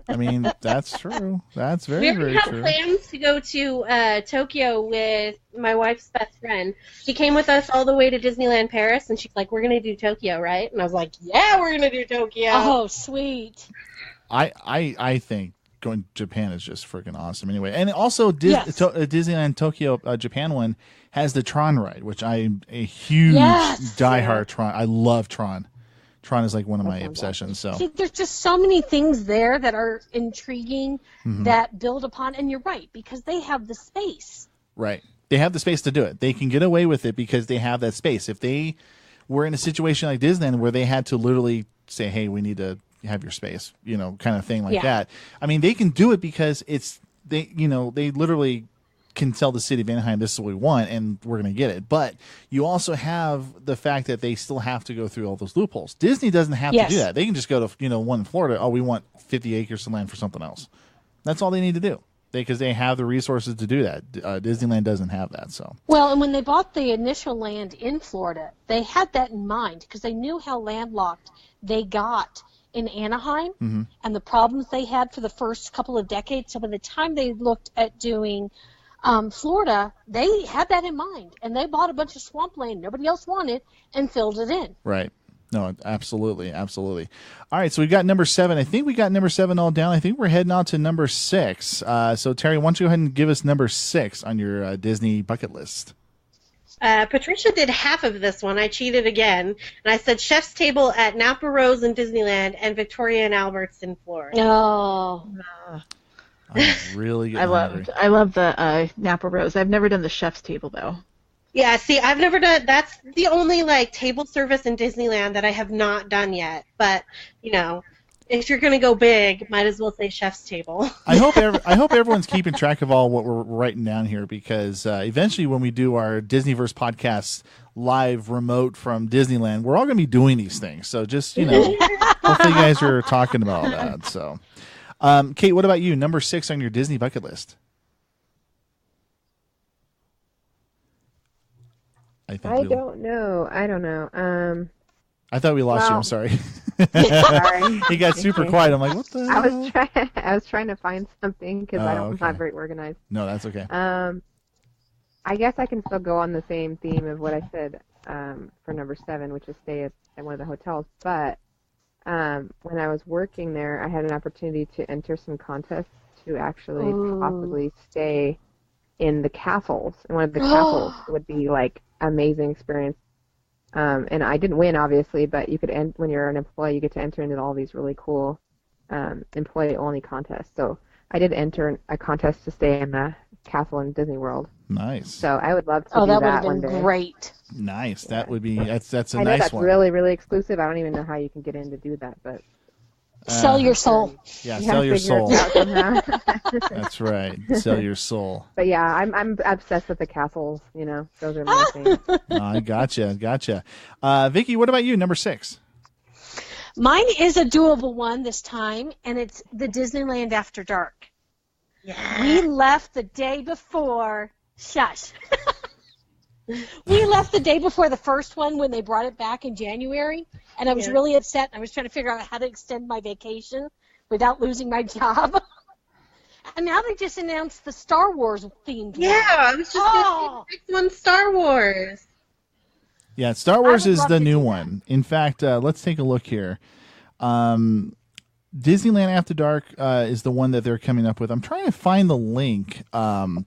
I mean, that's true. That's very, very true. We have plans to go to Tokyo with my wife's best friend. She came with us all the way to Disneyland Paris, and she's like, we're going to do Tokyo, right? And I was like, yeah, we're going to do Tokyo. Oh, sweet. I think going to Japan is just freaking awesome anyway. And also Disneyland Tokyo Japan one has the Tron ride, which I'm a huge diehard Tron. I love Tron. Tron is like one of my obsessions. So see, there's just so many things there that are intriguing that build upon, and you're right, because they have the space. Right. They have the space to do it. They can get away with it because they have that space. If they were in a situation like Disneyland where they had to literally say, hey, we need to have your space, kind of thing like that. I mean, they can do it because they literally can tell the city of Anaheim, this is what we want, and we're going to get it. But you also have the fact that they still have to go through all those loopholes. Disney doesn't have to do that. They can just go to, one in Florida. Oh, we want 50 acres of land for something else. That's all they need to do. Because they have the resources to do that. Disneyland doesn't have that. So well, and when they bought the initial land in Florida, they had that in mind because they knew how landlocked they got in Anaheim and the problems they had for the first couple of decades. So by the time they looked at doing Florida, they had that in mind, and they bought a bunch of swampland nobody else wanted and filled it in. Right. No, absolutely, absolutely. All right, so we've got number 7. I think we got number 7 all down. I think we're heading on to number 6. So, Terry, why don't you go ahead and give us number 6 on your Disney bucket list? Patricia did half of this one. I cheated again, and I said Chef's Table at Napa Rose in Disneyland and Victoria and Albert's in Florida. Oh. I'm really getting hungry. I love the Napa Rose. I've never done the Chef's Table, though. Yeah, see, I've never done. That's the only table service in Disneyland that I have not done yet. But if you're gonna go big, might as well say Chef's Table. I hope everyone's keeping track of all what we're writing down here, because eventually, when we do our DisneyVerse podcast live remote from Disneyland, we're all gonna be doing these things. So just hopefully you guys are talking about all that. So. Kate, what about you? Number 6 on your Disney bucket list. I don't know. I thought we lost you. I'm sorry. Sorry. He got super quiet. I'm like, what the hell? I was trying to find something because I'm not very organized. No, that's okay. I guess I can still go on the same theme of what I said for number 7, which is stay at one of the hotels. But when I was working there, I had an opportunity to enter some contests to actually possibly stay in the castles. And one of the castles would be like amazing experience. And I didn't win, obviously, but you could when you're an employee, you get to enter into all these really cool employee-only contests. So I did enter a contest to stay in the castle in Disney World. Nice. So I would love to do that one day. Oh, that would have been great. Nice. That would be that's a nice one. I know that's really, really exclusive. I don't even know how you can get in to do that, but sell your soul. Yeah, sell your soul. That's right. Sell your soul. But yeah, I'm obsessed with the castles. Those are my things. I gotcha. Vicki, what about you? Number 6. Mine is a doable one this time, and it's the Disneyland After Dark. Yeah. We left the day before. Shush. We left the day before the first one when they brought it back in January, and I was really upset. I was trying to figure out how to extend my vacation without losing my job. And now they just announced the Star Wars themed one. Yeah, I was just going to say the next one, Star Wars. Yeah, Star Wars is the new one. In fact, let's take a look here. Disneyland After Dark is the one that they're coming up with. I'm trying to find the link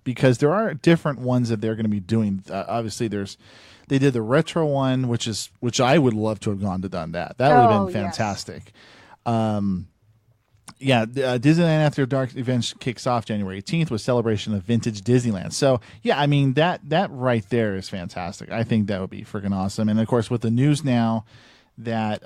because there are different ones that they're going to be doing. Obviously, they did the retro one, which I would love to have gone to done that. That would have been fantastic. Disneyland After Dark event kicks off January 18th with celebration of vintage Disneyland. So yeah, I mean that right there is fantastic. I think that would be freaking awesome. And of course, with the news now that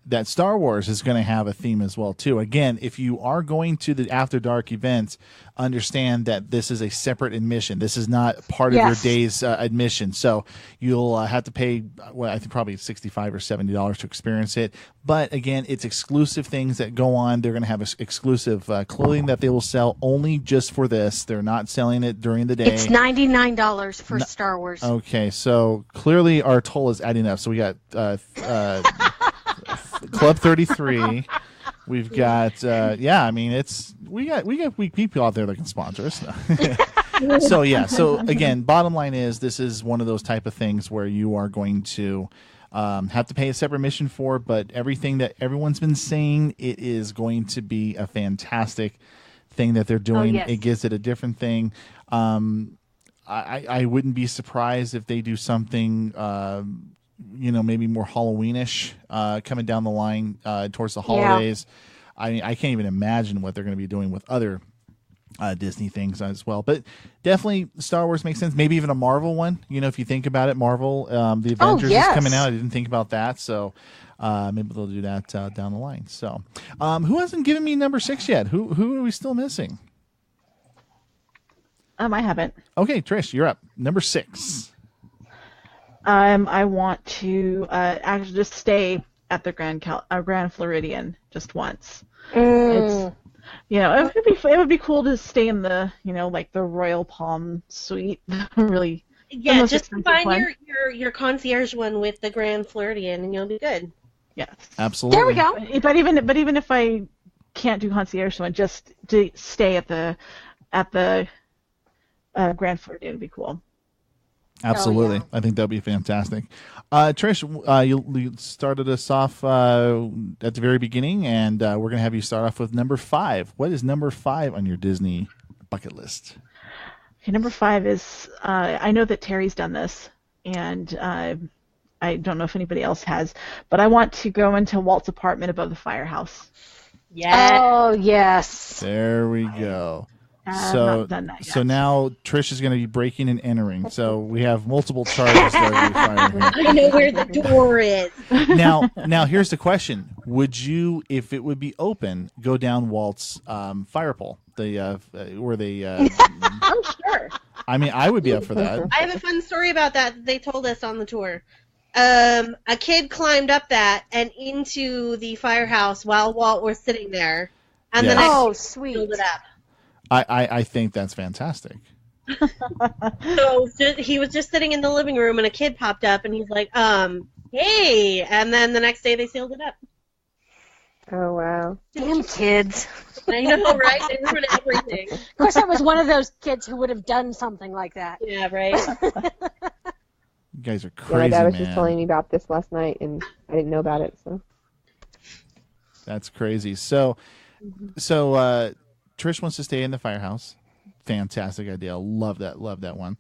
that Star Wars is going to have a theme as well too. Again, if you are going to the After Dark events, understand that this is a separate admission. This is not part of your day's admission. So you'll have to pay, I think probably $65 or $70 to experience it. But again, it's exclusive things that go on. They're going to have exclusive clothing that they will sell only just for this. They're not selling it during the day. It's $99 for Star Wars. Okay, so clearly our toll is adding up. So we got Club 33. We've got we got weak people out there that can sponsor us. So again, bottom line is this is one of those type of things where you are going to have to pay a separate admission for, but everything that everyone's been saying, it is going to be a fantastic thing that they're doing. It gives it a different thing. I wouldn't be surprised if they do something maybe more Halloweenish coming down the line towards the holidays. I mean, I can't even imagine what they're going to be doing with other Disney things as well. But definitely Star Wars makes sense. Maybe even a Marvel one. If you think about it, Marvel, the Avengers is coming out. I didn't think about that. So maybe they'll do that down the line. So who hasn't given me number 6 yet? Who are we still missing? I haven't. Okay, Trish, you're up. Number 6. I want to actually just stay at the Grand Floridian just once. It's, it would be cool to stay in the, like the Royal Palm Suite. Really. Yeah, just combine your concierge one with the Grand Floridian, and you'll be good. Yes, absolutely. There we go. But even if I can't do concierge one, just to stay at the Grand Floridian would be cool. Absolutely. I think that would be fantastic. Trish, you started us off at the very beginning, and we're going to have you start off with number 5. What is number 5 on your Disney bucket list? Okay, number 5 is, I know that Terry's done this, and I don't know if anybody else has, but I want to go into Walt's apartment above the firehouse. Yeah. Oh, yes. There we go. Not done that yet. So now Trish is going to be breaking and entering. So we have multiple charges that are being fired here. I know where the door is. Now here's the question: would you, if it would be open, go down Walt's fire pole? Where they? I'm sure. I mean, I would be up for that. I have a fun story about that they told us on the tour. A kid climbed up that and into the firehouse while Walt was sitting there. And Yes. the next Oh, day, sweet. sealed it up. I think that's fantastic. So he was just sitting in the living room, and a kid popped up, and he's like, hey. And then the next day, they sealed it up. Oh, wow. Damn kids. I know, right? They ruin everything. Of course, I was one of those kids who would have done something like that. Yeah, right. You guys are Yeah, crazy, my dad was man. just telling me about this last night, and I didn't know about it, so. That's crazy. So Trish wants to stay in the firehouse. Fantastic idea. Love that one.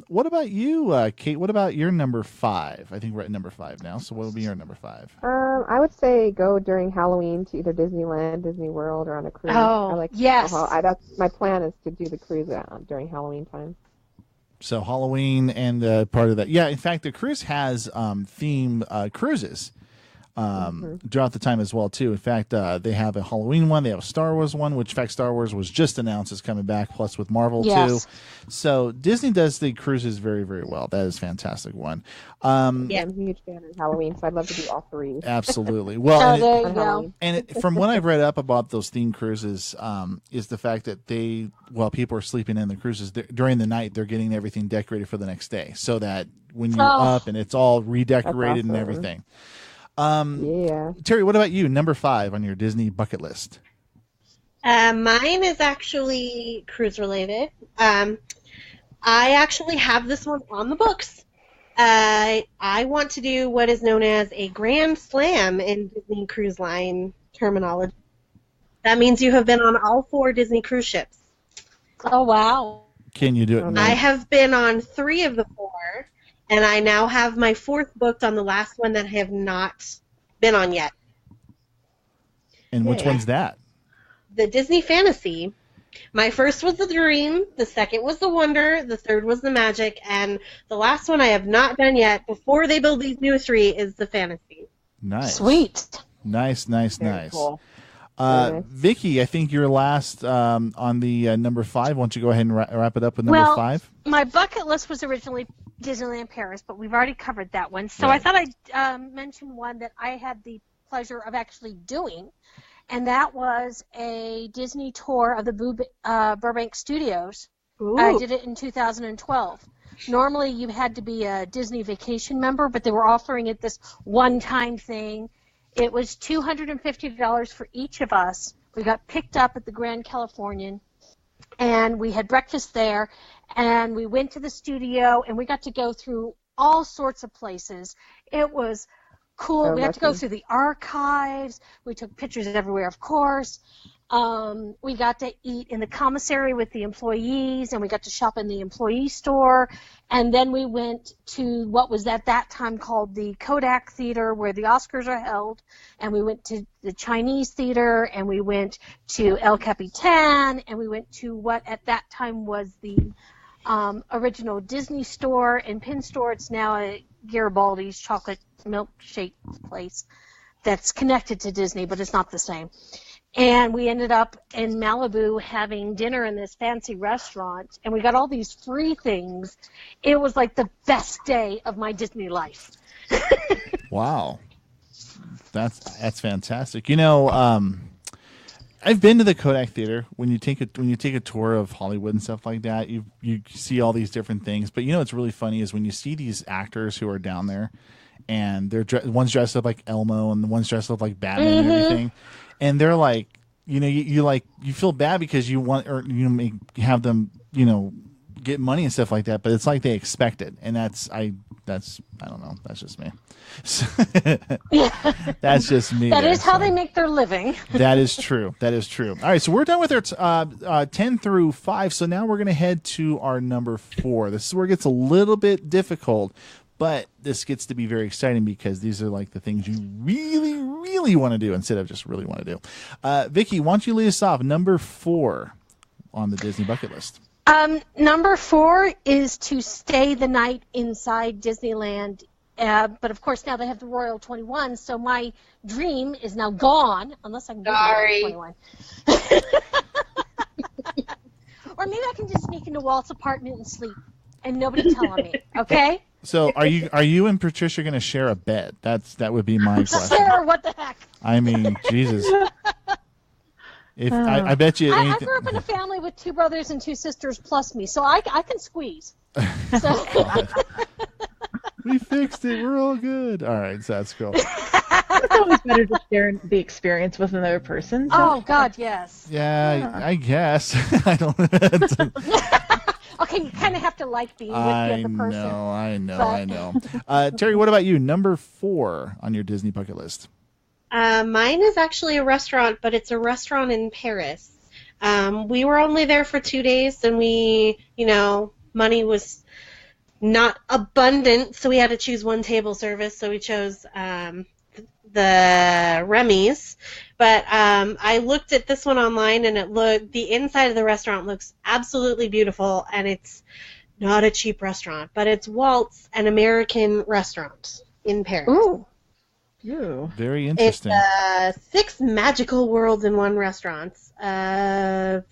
What about you, Kate? What about your number 5? I think we're at number 5 now. So what would be your number 5? I would say go during Halloween to either Disneyland, Disney World, or on a cruise. Oh, I like yes. that's my plan is to do the cruise during Halloween time. So Halloween and part of that. Yeah, in fact, the cruise has theme cruises throughout the time as well, too. In fact, they have a Halloween one. They have a Star Wars one, which, in fact, Star Wars was just announced as coming back, plus with Marvel, Yes. too. So Disney does the cruises very, very well. That is a fantastic one. Yeah. I'm a huge fan of Halloween, so I'd love to do all 3. Absolutely. Well, Oh, and there you on go. Halloween. from what I've read up about those theme cruises, is the fact that while people are sleeping in the cruises during the night, they're getting everything decorated for the next day, so that when you're up and it's all redecorated and awesome. everything. Yeah. Terry, what about you? Number 5 on your Disney bucket list. Mine is actually cruise related. I actually have this one on the books. I want to do what is known as a Grand Slam in Disney Cruise Line terminology. That means you have been on all 4 Disney cruise ships. Oh, wow. Can you do it? I have been on 3 of the 4, and I now have my 4th booked on the last one that I have not been on yet. And which one's that? The Disney Fantasy. My first was the Dream, the second was the Wonder, the third was the Magic, and the last one I have not done yet before they build these new 3 is the Fantasy. Nice. Sweet. Nice. Very cool. Nice. Vicky, I think you're last on the number 5. Why don't you go ahead and wrap it up with number 5? My bucket list was originally Disneyland Paris, but we've already covered that one. So Right. I thought I'd mention one that I had the pleasure of actually doing, and that was a Disney tour of the Burbank Studios. Ooh. I did it in 2012. Normally you had to be a Disney Vacation member, but they were offering it this one-time thing. It was $250 for each of us. We got picked up at the Grand Californian, and we had breakfast there, and we went to the studio, and we got to go through all sorts of places. It was cool. Oh, We got to go lucky. through the archives. We took pictures everywhere, of course. We got to eat in the commissary with the employees, and we got to shop in the employee store. And then we went to what was at that time called the Kodak Theater, where the Oscars are held. And we went to the Chinese Theater, and we went to El Capitan, and we went to what at that time was the original Disney store and pin store. It's now a Garibaldi's chocolate milkshake place that's connected to Disney, but it's not the same. And we ended up in Malibu having dinner in this fancy restaurant, and we got all these free things. It was like the best day of my Disney life. Wow. That's fantastic. You know, I've been to the Kodak Theater. When you take a tour of Hollywood and stuff like that, you see all these different things. But you know what's really funny is when you see these actors who are down there, and one's dressed up like Elmo and the one's dressed up like Batman and everything, and they're like, you know, you feel bad because you want, or you have them, you know, get money and stuff like that, but it's like they expect it, and that's I don't know, that's just me. That's just me. That is how they make their living. That is true. That is true. All right, so we're done with our 10 through 5. So now we're going to head to our number 4. This is where it gets a little bit difficult, but this gets to be very exciting because these are like the things you really, really want to do instead of just really want to do. Vicki, why don't you lead us off? Number 4 on the Disney bucket list. Number 4 is to stay the night inside Disneyland. But of course now they have the Royal 21, so my dream is now gone unless I can get the Royal 21. Or maybe I can just sneak into Walt's apartment and sleep, and nobody telling me. Okay? So are you and Patricia going to share a bed? That would be my question. Sarah, what the heck? I mean, Jesus. If I bet you I anything. grew up in a family with 2 brothers and 2 sisters plus me, so I can squeeze. So. We fixed it. We're all good. All right, so that's cool. It's always better to share the experience with another person. So. Oh God, yes. Yeah, I guess. I don't. Okay, you kind of have to like being with the other person. I know. Terry, what about you? Number 4 on your Disney bucket list. Mine is actually a restaurant, but it's a restaurant in Paris. We were only there for 2 days, and money was not abundant, so we had to choose one table service, so we chose the Remy's. But I looked at this one online, and the inside of the restaurant looks absolutely beautiful, and it's not a cheap restaurant, but it's Walt's, an American restaurant in Paris. Ooh. Ew. Very interesting. It's 6 magical worlds in one restaurant. Dine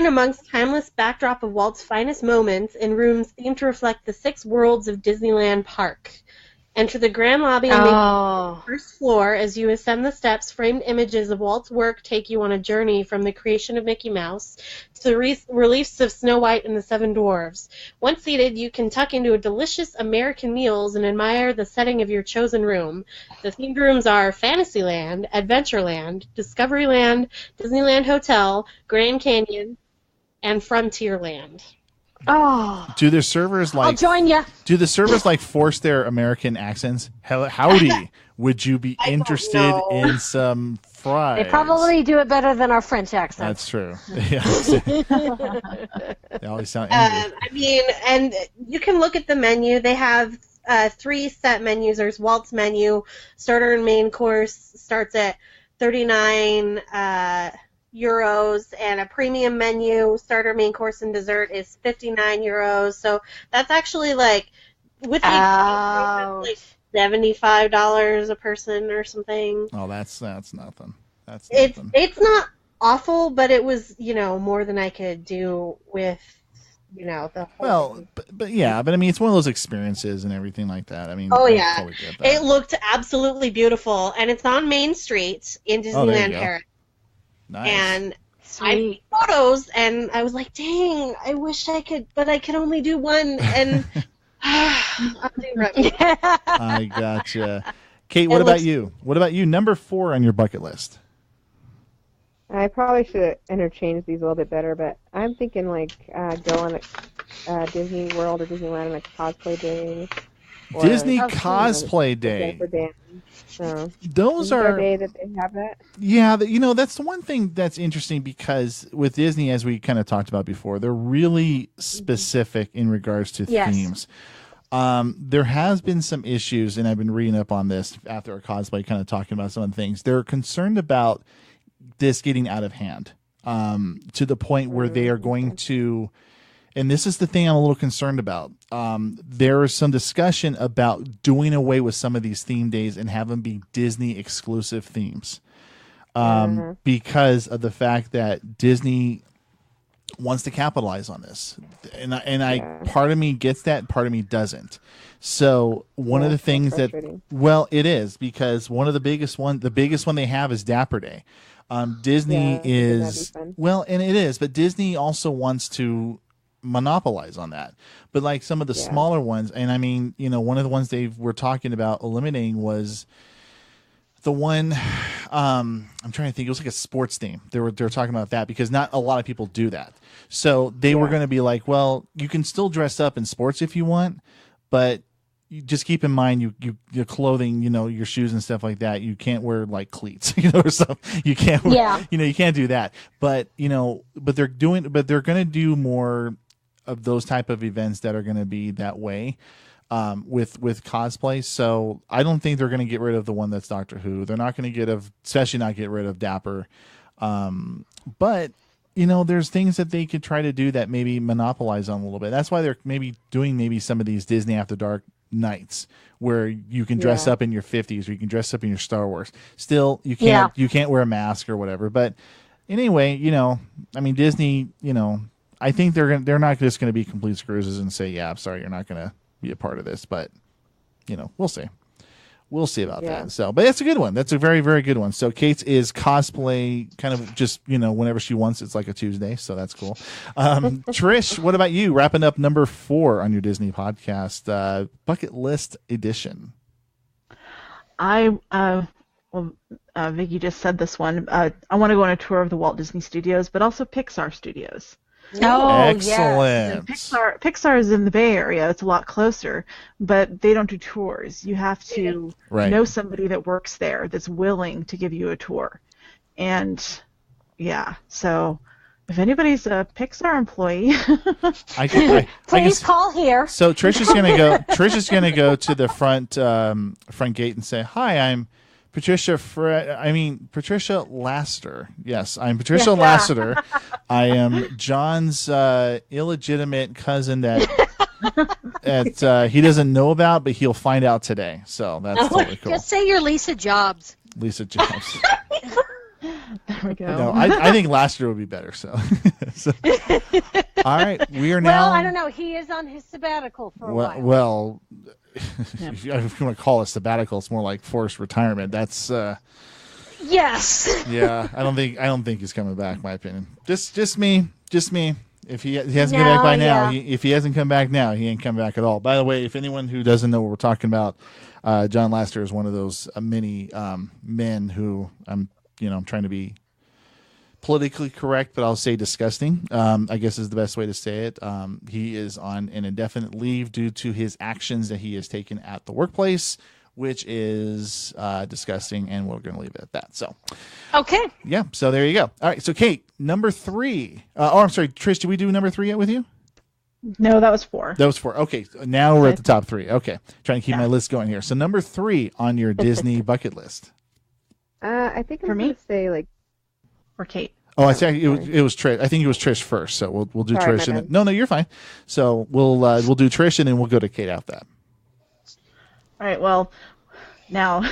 amongst timeless backdrop of Walt's finest moments in rooms themed to reflect the 6 worlds of Disneyland Park. Enter the grand lobby and make the first floor. As you ascend the steps, framed images of Walt's work take you on a journey from the creation of Mickey Mouse to the reliefs of Snow White and the 7 Dwarfs. Once seated, you can tuck into a delicious American meals and admire the setting of your chosen room. The themed rooms are Fantasyland, Adventureland, Discoveryland, Disneyland Hotel, Grand Canyon, and Frontierland. Oh. Do the servers I'll join you. Do the servers force their American accents? Howdy, would you be interested in some fries? They probably do it better than our French accents. That's true. Yeah. They always sound angry. And you can look at the menu. They have 3 set menus. There's Walt's menu. Starter and main course starts at 39 euros, and a premium menu, starter, main course, and dessert is 59 euros. So that's actually with the $75 a person or something. Oh, that's nothing. That's nothing. It's not awful, but it was more than I could do with the whole but it's one of those experiences and everything like that. Yeah, totally get that. It looked absolutely beautiful, and it's on Main Street in Disneyland Paris. Nice. And I made photos, and I was like, dang, I wish I could, but I can only do one, and I'll do Remy. I gotcha. Kate, what about you? What about you? Number 4 on your bucket list. I probably should interchange these a little bit better, but I'm thinking go on a Disney World or Disneyland on a cosplay day. Disney Cosplay Day. So, those are day that they have that. Yeah, that's the one thing that's interesting, because with Disney, as we kind of talked about before, they're really specific in regards to themes. There has been some issues, and I've been reading up on this after our cosplay, kind of talking about some of the things. They're concerned about this getting out of hand to the point where they are going to. And this is the thing I'm a little concerned about. There is some discussion about doing away with some of these theme days and have them be Disney exclusive themes, because of the fact that Disney wants to capitalize on this, and part of me gets that, part of me doesn't. So one of the things that, it is, because one of the biggest one they have is Dapper Day. Disney is and it is, but Disney also wants to monopolize on that. But some of the smaller ones, and one of the ones they were talking about eliminating was the one I'm trying to think, it was a sports theme. They were talking about that, because not a lot of people do that. So they were going to be you can still dress up in sports if you want, but you just keep in mind your clothing, your shoes and stuff like that, you can't wear cleats, or something. You can't wear, you can't do that. But but they're going to do more of those type of events that are going to be that way with cosplay. So I don't think they're going to get rid of the one that's Doctor Who. They're not going to especially not get rid of Dapper. But there's things that they could try to do that maybe monopolize on a little bit. That's why they're maybe doing some of these Disney After Dark nights where you can dress up in your 50s, or you can dress up in your Star Wars. Still, you can't wear a mask or whatever. But anyway, Disney, I think they're not just going to be complete screws and say, yeah, I'm sorry, you're not going to be a part of this. But we'll see. we'll see about Yeah. that. So, but that's a good one. That's a very, very good one. So Kate's is cosplay kind of just, whenever she wants. It's like a Tuesday. So that's cool. Trish, what about you? Wrapping up number 4 on your Disney podcast, bucket list edition. Vicki just said this one. I want to go on a tour of the Walt Disney Studios, but also Pixar Studios. Oh, Excellent. Pixar is in the Bay Area. It's a lot closer, but they don't do tours. You have to know somebody that works there that's willing to give you a tour. And yeah, so if anybody's a Pixar employee, please call here. So Trish is gonna go to the front gate and say, "Hi, I'm Patricia Lassiter. Yes, I'm Patricia Lassiter. I am John's illegitimate cousin that he doesn't know about, but he'll find out today." So that's totally cool. Just say you're Lisa Jobs. Lisa Jobs. there we go. No, I think Lassiter would be better. So, all right, we are now. Well, I don't know. He is on his sabbatical for a while. Well, if you want to call it sabbatical, it's more like forced retirement. That's yes. Yeah, I don't think he's coming back. In my opinion, just me. If he hasn't come back by now, if he hasn't come back now, he ain't come back at all. By the way, if anyone who doesn't know what we're talking about, John Lasseter is one of those many men who I'm trying to be politically correct, but I'll say disgusting, I guess is the best way to say it. He is on an indefinite leave due to his actions that he has taken at the workplace, which is disgusting, and we're going to leave it at that. So, okay. Yeah, so there you go. All right, so Kate, number 3. I'm sorry, Trish, did we do number 3 yet with you? No, that was 4. That was 4. Okay, now we're at the top 3. Okay, trying to keep my list going here. So number 3 on your Disney bucket list. I think I'm going to say or Kate. Oh, I think it was Trish. I think it was Trish first. So we'll do Trish and then, no, you're fine. So we'll do Trish and then we'll go to Kate after that. All right. Well, now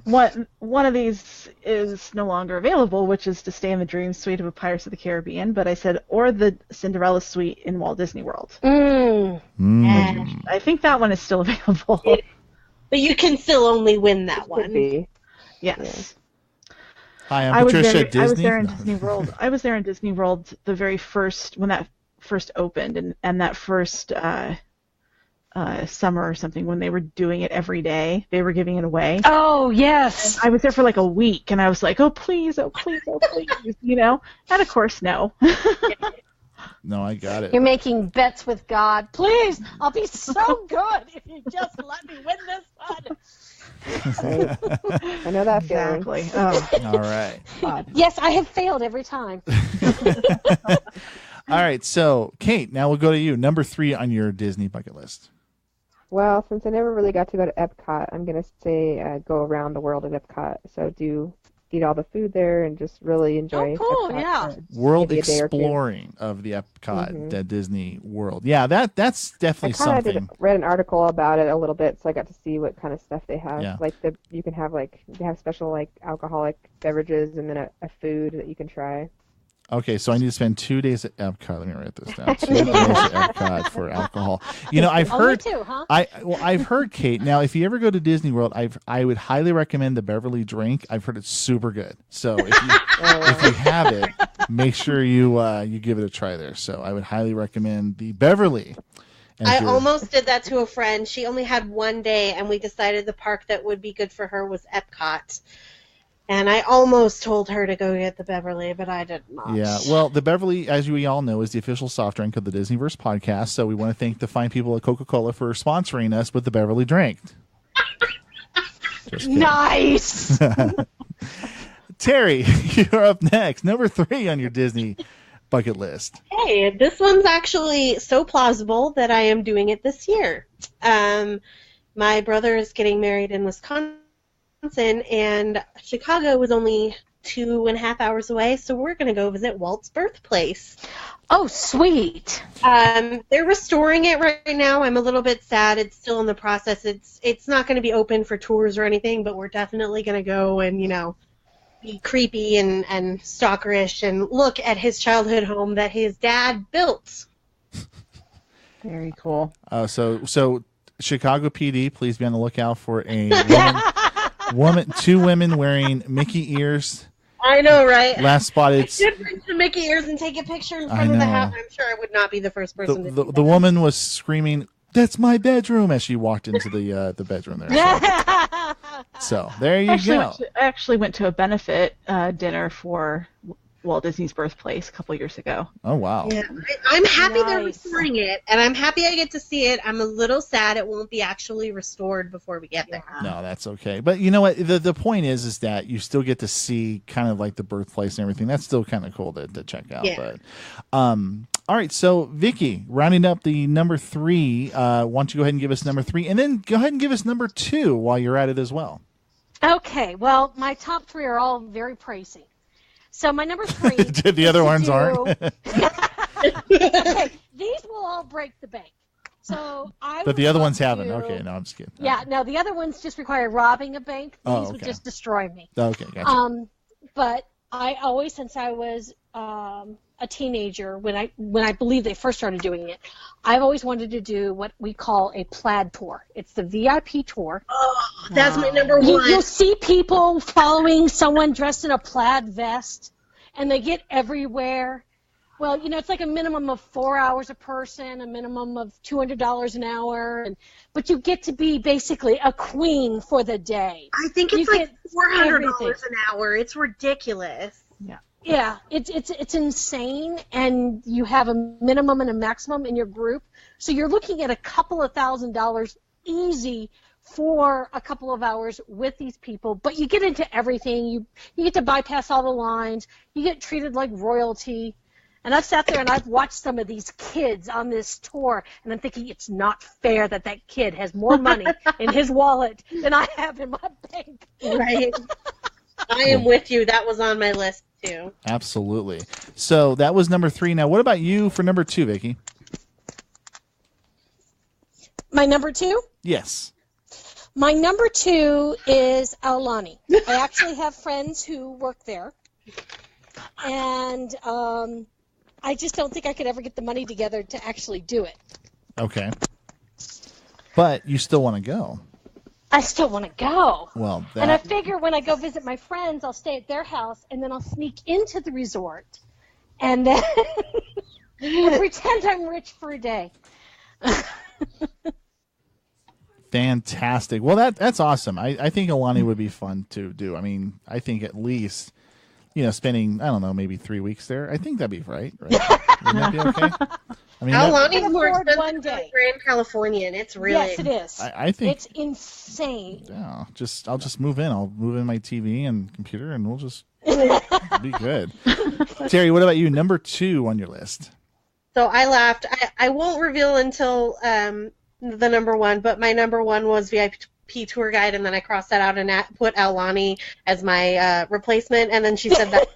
one of these is no longer available, which is to stay in the Dream Suite of a Pirates of the Caribbean. But I said, or the Cinderella Suite in Walt Disney World. And I think that one is still available. But you can still only win that one. Yes. Hi, I'm Patricia. I was there in Disney World. I was there in Disney World the very first when that first opened, and that first summer or something when they were doing it every day. They were giving it away. Oh yes. And I was there for like a week, and I was like, oh please, oh please, oh please, And of course, no. No, I got it. You're making bets with God. Please, I'll be so good if you just let me win this one. I know that feeling. Exactly. Oh. All right. God. Yes, I have failed every time. All right, so Kate, now we'll go to you. Number 3 on your Disney bucket list. Well, since I never really got to go to Epcot, I'm going to say go around the world at Epcot. So eat all the food there and just really enjoy Epcot world exploring of the Epcot the Disney World. Yeah, that's definitely something. I read an article about it a little bit, so I got to see what kind of stuff they have. Yeah. Like you can have they have special alcoholic beverages and then a food that you can try. Okay, so I need to spend 2 days at Epcot. Let me write this down. 2 days at Epcot for alcohol. I've heard. Me too, huh? I've heard, Kate. Now, if you ever go to Disney World, I would highly recommend the Beverly drink. I've heard it's super good. So if you have it, make sure you give it a try there. So I would highly recommend the Beverly. I almost did that to a friend. She only had one day, and we decided the park that would be good for her was Epcot. And I almost told her to go get the Beverly, but I did not. Yeah, well, the Beverly, as we all know, is the official soft drink of the DisneyVerse Podcast. So we want to thank the fine people at Coca-Cola for sponsoring us with the Beverly drink. Nice! Terry, you're up next. Number 3 on your Disney bucket list. Hey, this one's actually so plausible that I am doing it this year. My brother is getting married in Wisconsin, and Chicago was only 2.5 hours away, so we're going to go visit Walt's birthplace. Oh, sweet. They're restoring it right now. I'm a little bit sad. It's still in the process. It's not going to be open for tours or anything, but we're definitely going to go and, be creepy and stalkerish and look at his childhood home that his dad built. Very cool. So Chicago PD, please be on the lookout for a two women wearing Mickey ears. I know, right? Last spotted. I should bring some Mickey ears and take a picture in front of the house. I'm sure I would not be the first person to do that. The woman was screaming, "That's my bedroom!" as she walked into the bedroom there. So there you go. I actually went to a benefit dinner for Walt Disney's birthplace a couple years ago. Oh, wow. Yeah, I'm happy they're restoring it, and I'm happy I get to see it. I'm a little sad it won't be actually restored before we get there. No, that's okay. But you know what? The point is that you still get to see kind of like the birthplace and everything. That's still kind of cool to check out. Yeah. But all right, so Vicki, rounding up the number 3, why don't you go ahead and give us number 3, and then go ahead and give us number 2 while you're at it as well. Okay, well, my top 3 are all very pricey. So my number 3. The other ones aren't. Okay, these will all break the bank. So But the other ones haven't. Okay, no, I'm just kidding. Yeah, no, the other ones just require robbing a bank. These would just destroy me. Okay, gotcha. But I always, since I was a teenager, when I believe they first started doing it, I've always wanted to do what we call a plaid tour. It's the VIP tour. Oh, that's my number 1. You'll see people following someone dressed in a plaid vest, and they get everywhere. Well, it's like a minimum of 4 hours a person, a minimum of $200 an hour, but you get to be basically a queen for the day. I think it's like $400 an hour. It's ridiculous. Yeah. Yeah, it's insane, and you have a minimum and a maximum in your group, so you're looking at a couple of $1,000s easy for a couple of hours with these people. But you get into everything. You get to bypass all the lines. You get treated like royalty. And I've sat there and I've watched some of these kids on this tour, and I'm thinking it's not fair that kid has more money in his wallet than I have in my bank. Right. I am with you. That was on my list too. Absolutely. So that was number 3. Now, what about you for number 2, Vicki? My number 2? Yes. My number 2 is Aulani. I actually have friends who work there, and I just don't think I could ever get the money together to actually do it. Okay. But you still want to go. I still want to go. Well, and I figure when I go visit my friends, I'll stay at their house, and then I'll sneak into the resort, and then pretend I'm rich for a day. Fantastic. Well, that's awesome. I think Aulani would be fun to do. I mean, I think at least, spending, I don't know, maybe 3 weeks there. I think that'd be right? Wouldn't that be okay? I mean, Aulani's more expensive than Grand Californian. It's really... Yes, it is. I think it's insane. Yeah, I'll just move in. I'll move in my TV and computer, and we'll just be good. Terry, what about you? Number 2 on your list. So I laughed. I won't reveal until the number 1, but my number 1 was VIP tour guide, and then I crossed that out and put Aulani as my replacement, and then she said that.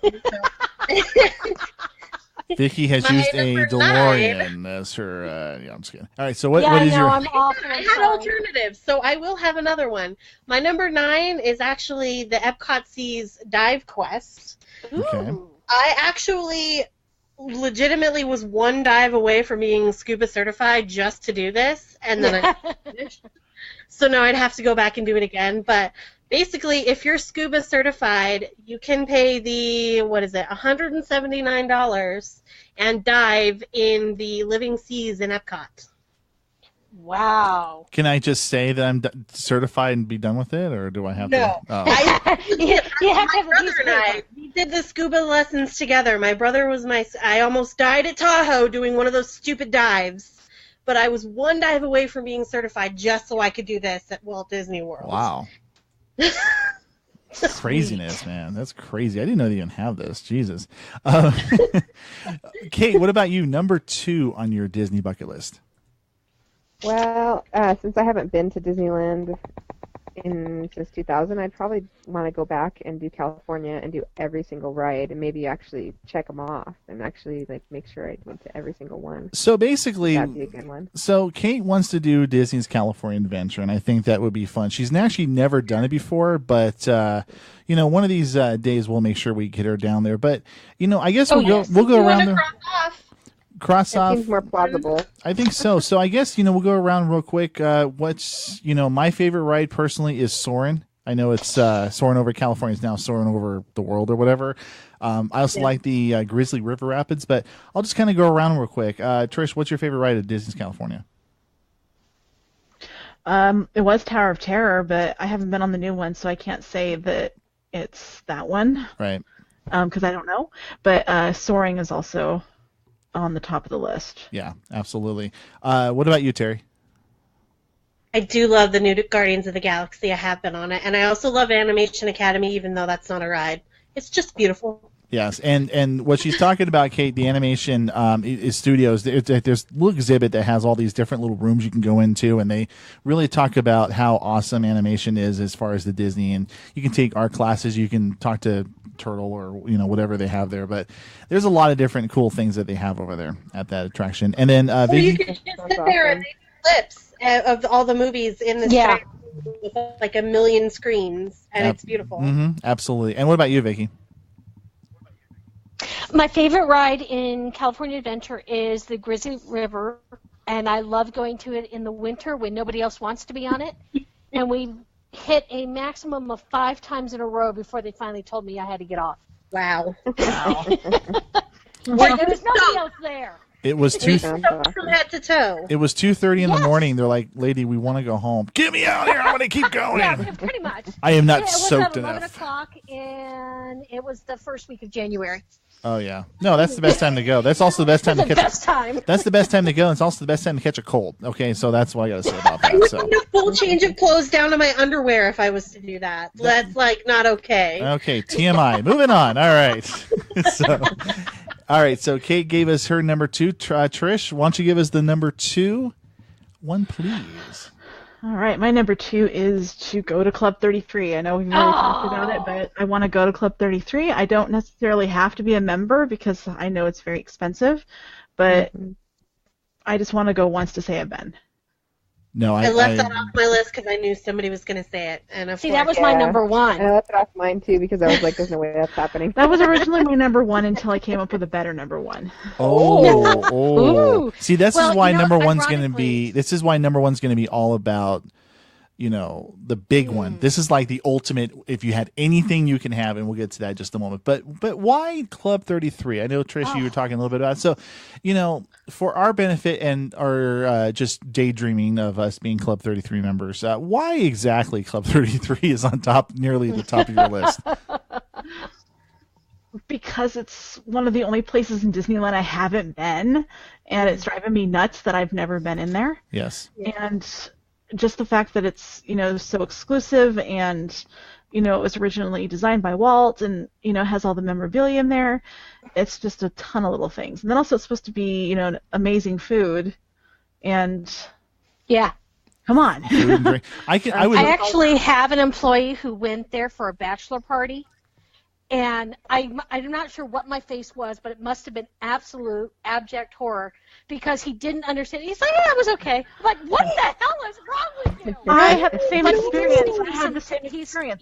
Vicki has used a DeLorean as her. I'm just kidding. All right, so what is your? I'm awful. I had alternatives, so I will have another one. My number 9 is actually the Epcot Seas Dive Quest. Okay. I actually legitimately was one dive away from being scuba certified just to do this, and then I finished. So now I'd have to go back and do it again. But basically, if you're scuba certified, you can pay the, $179 and dive in the Living Seas in Epcot. Wow. Can I just say that I'm certified and be done with it, or do I have to? No. Oh. My brother and I, we did the scuba lessons together. My brother was I almost died at Tahoe doing one of those stupid dives. But I was one dive away from being certified just so I could do this at Walt Disney World. Wow. Craziness, man. That's crazy. I didn't know they even have this. Jesus. Kate, what about you? Number 2 on your Disney bucket list. Well, since I haven't been to Disneyland since 2000, I'd probably want to go back and do California and do every single ride and maybe actually check them off and actually make sure I went to every single one. So basically, that'd be a good one. So Kate wants to do Disney's California Adventure, and I think that would be fun. She's actually never done it before, but one of these days we'll make sure we get her down there. But I guess we'll go around there. cross It off. seems more plausible. I think so. So I guess, we'll go around real quick. What's, my favorite ride personally is Soarin'. I know it's Soarin' over California is now Soarin' over the world or whatever. I also like the Grizzly River Rapids, but I'll just kind of go around real quick. Trish, what's your favorite ride at Disney's California? It was Tower of Terror, but I haven't been on the new one, so I can't say that it's that one. Right. Because I don't know. But Soaring is also on the top of the list. Yeah, absolutely. What about you, Terry? I do love the new Guardians of the Galaxy. I have been on it. And I also love Animation Academy, even though that's not a ride. It's just beautiful. Yes, and what she's talking about, Kate, the animation is studios. There's a little exhibit that has all these different little rooms you can go into, and they really talk about how awesome animation is as far as the Disney. And you can take art classes, you can talk to Turtle or whatever they have there. But there's a lot of different cool things that they have over there at that attraction. And then Well, you can just sit there and make clips of all the movies in this giant room with like 1 million screens, and it's beautiful. Mm-hmm, absolutely. And what about you, Vicki? My favorite ride in California Adventure is the Grizzly River, and I love going to it in the winter when nobody else wants to be on it. And we hit a maximum of 5 times in a row before they finally told me I had to get off. Wow. There was nobody else there. It was From head to toe. It was 2:30 in the morning. They're like, "Lady, we want to go home. Get me out here! I want to keep going." Yeah, pretty much. I am not it was soaked at 11 enough. o'clock, and it was the first week of January. Oh yeah, no, that's the best time to go. That's also the best time to catch. Best time. That's the best time to go. And it's also the best time to catch a cold. Okay, so that's what I got to say about that. So. I need a full change of clothes down to my underwear if I was to do that. That's not okay. Okay, TMI. Moving on. All right. All right. So Kate gave us her number 2. Trish, why don't you give us the number 2 one, please? All right, my number 2 is to go to Club 33. I know we've already talked about it, but I want to go to Club 33. I don't necessarily have to be a member because I know it's very expensive, but I just want to go once to say I've been. No, I left that off my list because I knew somebody was going to say it. And that was my number 1. I left it off mine too because I was like, "There's no way that's happening." That was originally my number 1 until I came up with a better number 1. Oh. See, this is why number one's going to ironically- be. This is why number one's going to be all about. The big one. This is like the ultimate. If you had anything you can have, and we'll get to that in just a moment. But why Club 33? I know Trish, you were talking a little bit about it. So, for our benefit and our just daydreaming of us being Club 33 members, why exactly Club 33 is on top, nearly the top of your list? Because it's one of the only places in Disneyland I haven't been, and it's driving me nuts that I've never been in there. Yes. And just the fact that it's, so exclusive and, it was originally designed by Walt and, has all the memorabilia in there. It's just a ton of little things. And then also it's supposed to be, amazing food. And Yeah. come on. Food and drink. I actually have an employee who went there for a bachelor party, and I'm not sure what my face was, but it must have been absolute abject horror because he didn't understand. He's like, "Yeah, it was okay." I'm like, what the hell is wrong with you? I had the same But experience. he's- I had the same experience.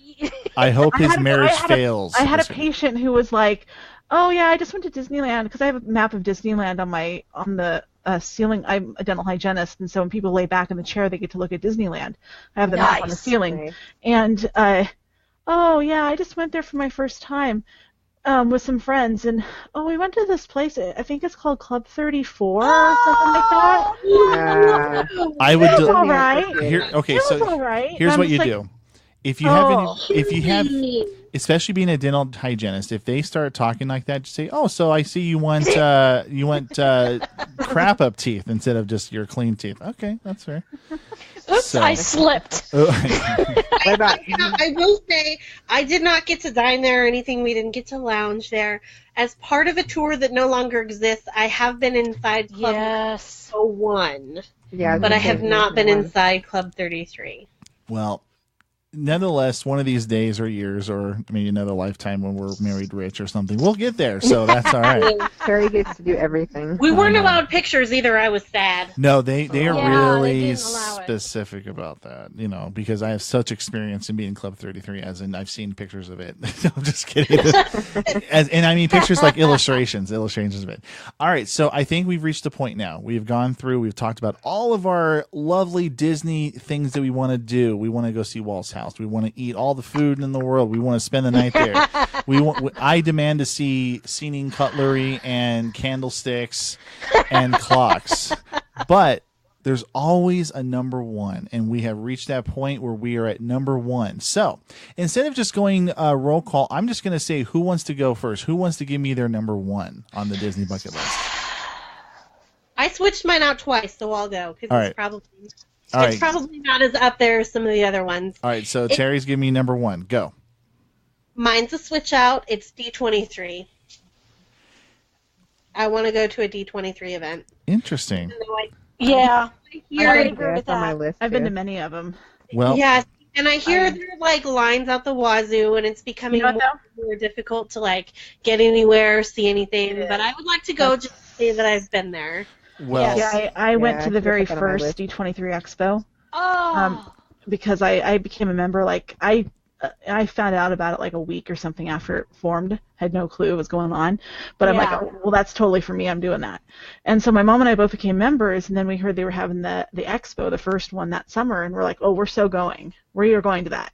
I hope his marriage fails. I had a patient who was like, "Oh yeah, I just went to Disneyland because I have a map of Disneyland on the ceiling. I'm a dental hygienist, and so when people lay back in the chair, they get to look at Disneyland. I have the map on the ceiling, Nice. and oh yeah, I just went there for my first time with some friends, and we went to this place. I think it's called Club 34 or something like that. Yeah. I would. It was all right. Okay, It was so all right. here's I'm what just you like, do. If you have, especially being a dental hygienist, if they start talking like that, just say, "Oh, so I see you want crap up teeth instead of just your clean teeth." Okay, that's fair. Oops, So- I slipped. What about I will say, I did not get to dine there or anything. We didn't get to lounge there. As part of a tour that no longer exists, I have been inside Club Yes. 01, Yeah, but I have not been in. inside Club 33. Well, nonetheless, one of these days or years, or maybe another lifetime when we're married rich or something, we'll get there. So that's all right. Terry gets to do everything. We weren't allowed pictures either. I was sad. No, they are Yeah, they really didn't allow it. specific about that, because I have such experience in being Club 33, as in I've seen pictures of it. I'm just kidding. And I mean pictures like illustrations of it. All right, so I think we've reached a point now. We've gone through, we've talked about all of our lovely Disney things that we want to do. We want to go see Walt's house. We want to eat all the food in the world. We want to spend the night there. I demand to see scening cutlery and candlesticks and clocks. But there's always a number one, and we have reached that point where we are at number one. So instead of just going roll call, I'm just going to say who wants to go first. Who wants to give me their number one on the Disney bucket list? I switched mine out twice, so I'll go because All it's right. probably not as up there as some of the other ones. All right, so Terry's giving me number one. Go. Mine's a switch out. It's D23. I want to go to a D23 event. Interesting. Yeah. Here, I I would agree with That's on my that. list. I've been too. to many of them. Well, yes, and I hear there are like lines out the wazoo, and it's becoming You know more, what, more difficult to like get anywhere, see anything. But I would like to go just to say that I've been there. well, Yeah, I went Yeah, to I the should very put that on my first list. D23 Expo. Oh. Because I became a member, like, I found out about it like a week or something after it formed. Had no clue what was going on. But I'm like, Yeah. oh, well, that's totally for me. I'm doing that. And so my mom and I both became members, and then we heard they were having the expo, the first one that summer, and we're like, oh, we're so going. We are going to that.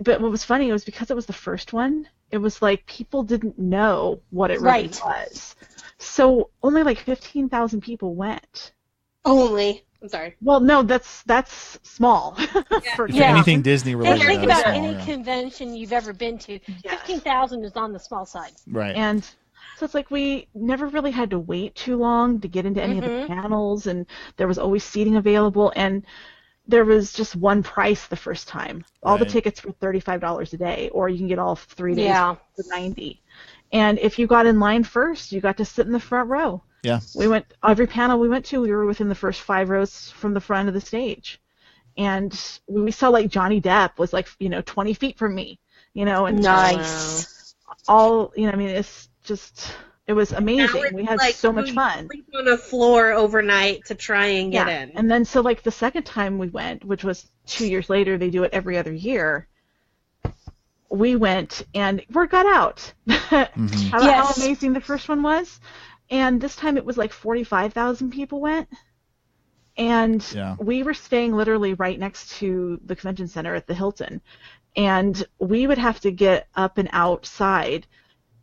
But what was funny was because it was the first one, it was like people didn't know what it really Right. was. So only like 15,000 people went. Only. I'm sorry. Well, no, that's small. For if Yeah. anything Disney And related, think that's about small, any yeah. convention you've ever been to. Yes. 15,000 is on the small side. Right. And so it's like we never really had to wait too long to get into any of the Mhm. panels, and there was always seating available, and there was just one price the first time. All the Right. tickets were $35 a day, or you can get all 3 days Yeah. for $90. And if you got in line first, you got to sit in the front row. Yeah. We went every panel we went to, we were within the first 5 rows from the front of the stage. And we saw like Johnny Depp was like, 20 feet from me, and Nice. all, I mean, it's just, it was Now amazing. it's We had like so much you fun. sleep on a floor overnight to try and get Yeah. in. And then so like the second time we went, which was 2 years later, they do it every other year. We went and word got out how Yes. amazing the first one was. And this time it was like 45,000 people went. And Yeah. we were staying literally right next to the convention center at the Hilton. And we would have to get up and outside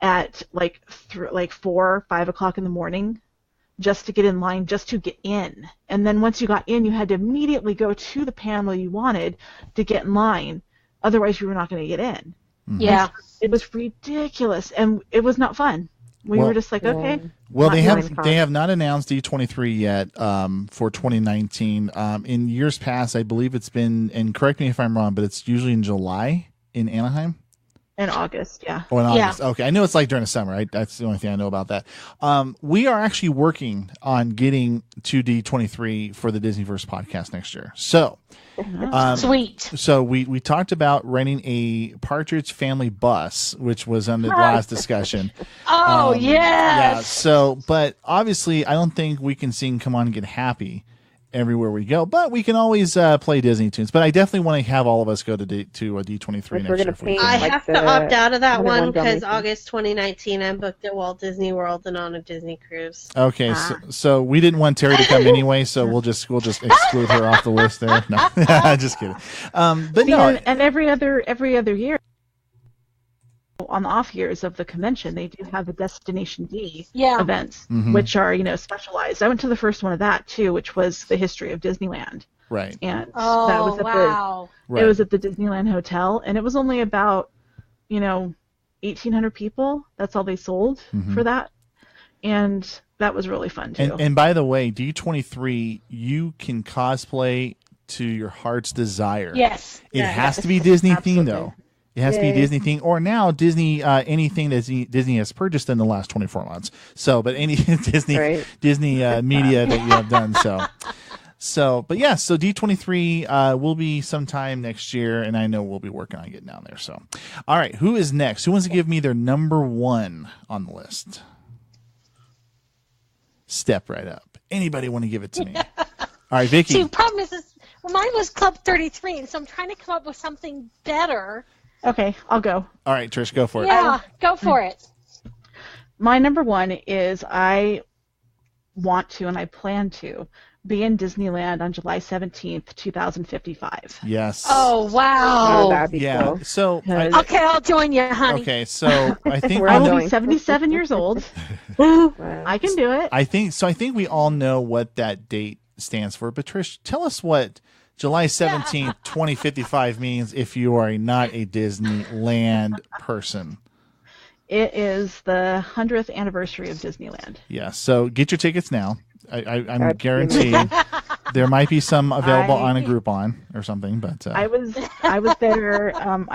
at like 4 or 5 o'clock in the morning just to get in line, just to get in. And then once you got in, you had to immediately go to the panel you wanted to get in line. Otherwise, you were not going to get in. Yeah. It was ridiculous, and it was not fun. We Well- were just like, okay. Well, Not they doing have not announced D23 yet for 2019. In years past, I believe it's been, and correct me if I'm wrong, but it's usually in July in Anaheim. In August, yeah. Oh, in Yeah. August. Okay, I know it's like during the summer. That's the only thing I know about that. We are actually working on getting to D23 for the DisneyVerse podcast next year. So, Sweet. so we talked about renting a Partridge Family bus, which was on the last discussion. Oh, Yeah. yes. So, but obviously, I don't think we can sing "Come On and Get Happy" everywhere we go, but we can always play Disney tunes. But I definitely want to have all of us go to a D23 If next we're year. gonna if we paint- can. I like have the to opt out of that 101 one because Dalmatians. August 2019 I'm booked at Walt Disney World and on a Disney cruise. Okay, so we didn't want Terry to come anyway, so we'll just exclude her off the list there. No, just kidding. But no, And every other year, on the off years of the convention, they do have the Destination D Yeah. events, Mhm. which are, specialized. I went to the first one of that, too, which was the history of Disneyland. right, And that Oh, was at wow. right. it was at the Disneyland Hotel, and it was only about, 1,800 people. That's all they sold for that. And that was really fun, too. And by the way, D23, you can cosplay to your heart's desire. Yes. It has to be Disney themed, though. Absolutely. It has to be Yay. Disney themed, or now Disney anything that Disney has purchased in the last 24 months. So, but any Disney Right. Disney media that you have done. So, So, but yeah, so D23 will be sometime next year, and I know we'll be working on getting down there. So, all right, who is next? Who wants to give me their number one on the list? Step right up. Anybody want to give it to me? All right, Vicki. See, the problem is mine was Club 33, and so I'm trying to come up with something better. Okay, I'll go. All right, Trish, go for it. Yeah, go for it. My number one is I want to and I plan to be in Disneyland on July 17th, 2055. Yes. Oh, wow. that'd be Yeah. cool. So, Okay, I'll join you, honey. okay, so I think We're I all will going. be 77 years old. Wow. I can do it. I think we all know what that date stands for. But Trish, tell us what July 17th, 2055 means if you are not a Disneyland person. It is the 100th anniversary of Disneyland. Yeah, so get your tickets now. I'm That's guaranteed there might be some available on a Groupon or something, but I was there. I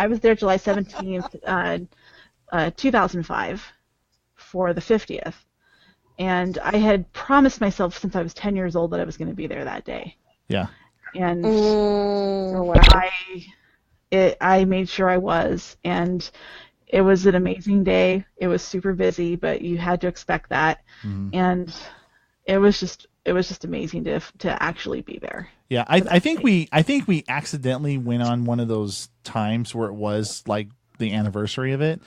was there July 17th, 2005, for the 50th, and I had promised myself since I was 10 years old that I was going to be there that day. yeah. And Oh, wow. I made sure I was, and it was an amazing day. It was super busy, but you had to expect that, and it was just amazing to actually be there. Yeah, I think we accidentally went on one of those times where it was like the anniversary of it.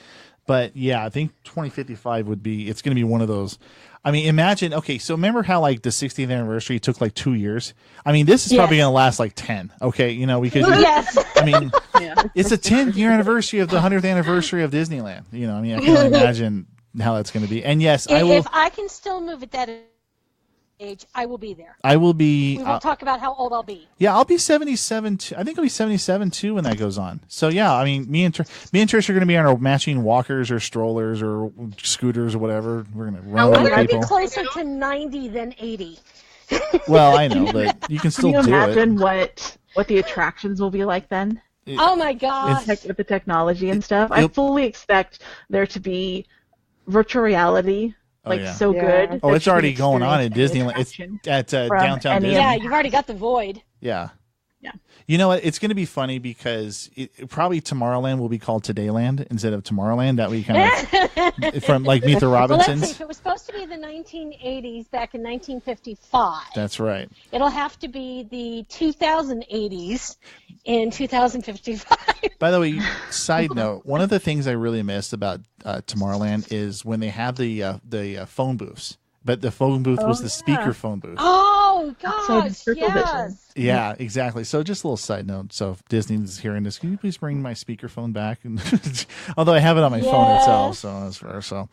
But yeah, I think 2055 it's going to be one of those. I mean, imagine, okay, so remember how like the 60th anniversary took like 2 years? I mean, this is probably going to last like 10, okay? You know, because Yes. I mean, Yeah. it's a 10-year anniversary of the 100th anniversary of Disneyland. You know, I mean, I can only imagine how that's going to be. And yes, I will. If I can still move at that age, I will be there. I will be. We won't talk about how old I'll be. Yeah, I'll be 77. I think I'll be 77 too when that goes on. So yeah, I mean, me and Trish are going to be on our matching walkers or strollers or scooters or whatever. We're going to run I'm over going to be people. closer to 90 than 80. Well, I know, but you can still Can you do imagine it. what the attractions will be like then? Oh my gosh. With the technology and stuff. I fully expect there to be virtual reality, yeah. so Yeah. good. Oh, that it's you can already going on at experience any Disneyland. It's attraction. at from downtown any- Disney. Yeah, you've already got the void. Yeah. Yeah. You know what? It's going to be funny because probably Tomorrowland will be called Todayland instead of Tomorrowland. That way you kind of from like Meet the Well, let's Robinsons. see. If it was supposed to be the 1980s back in 1955, That's right. it'll have to be the 2080s in 2055. By the way, side note, one of the things I really missed about Tomorrowland is when they have the phone booths. But the phone booth was the speaker phone booth. Oh Outside gosh, Circle Vision. yes. Yeah, exactly. So just a little side note. So if Disney's hearing this, can you please bring my speakerphone back? Although I have it on my phone itself, so that's fair. So, all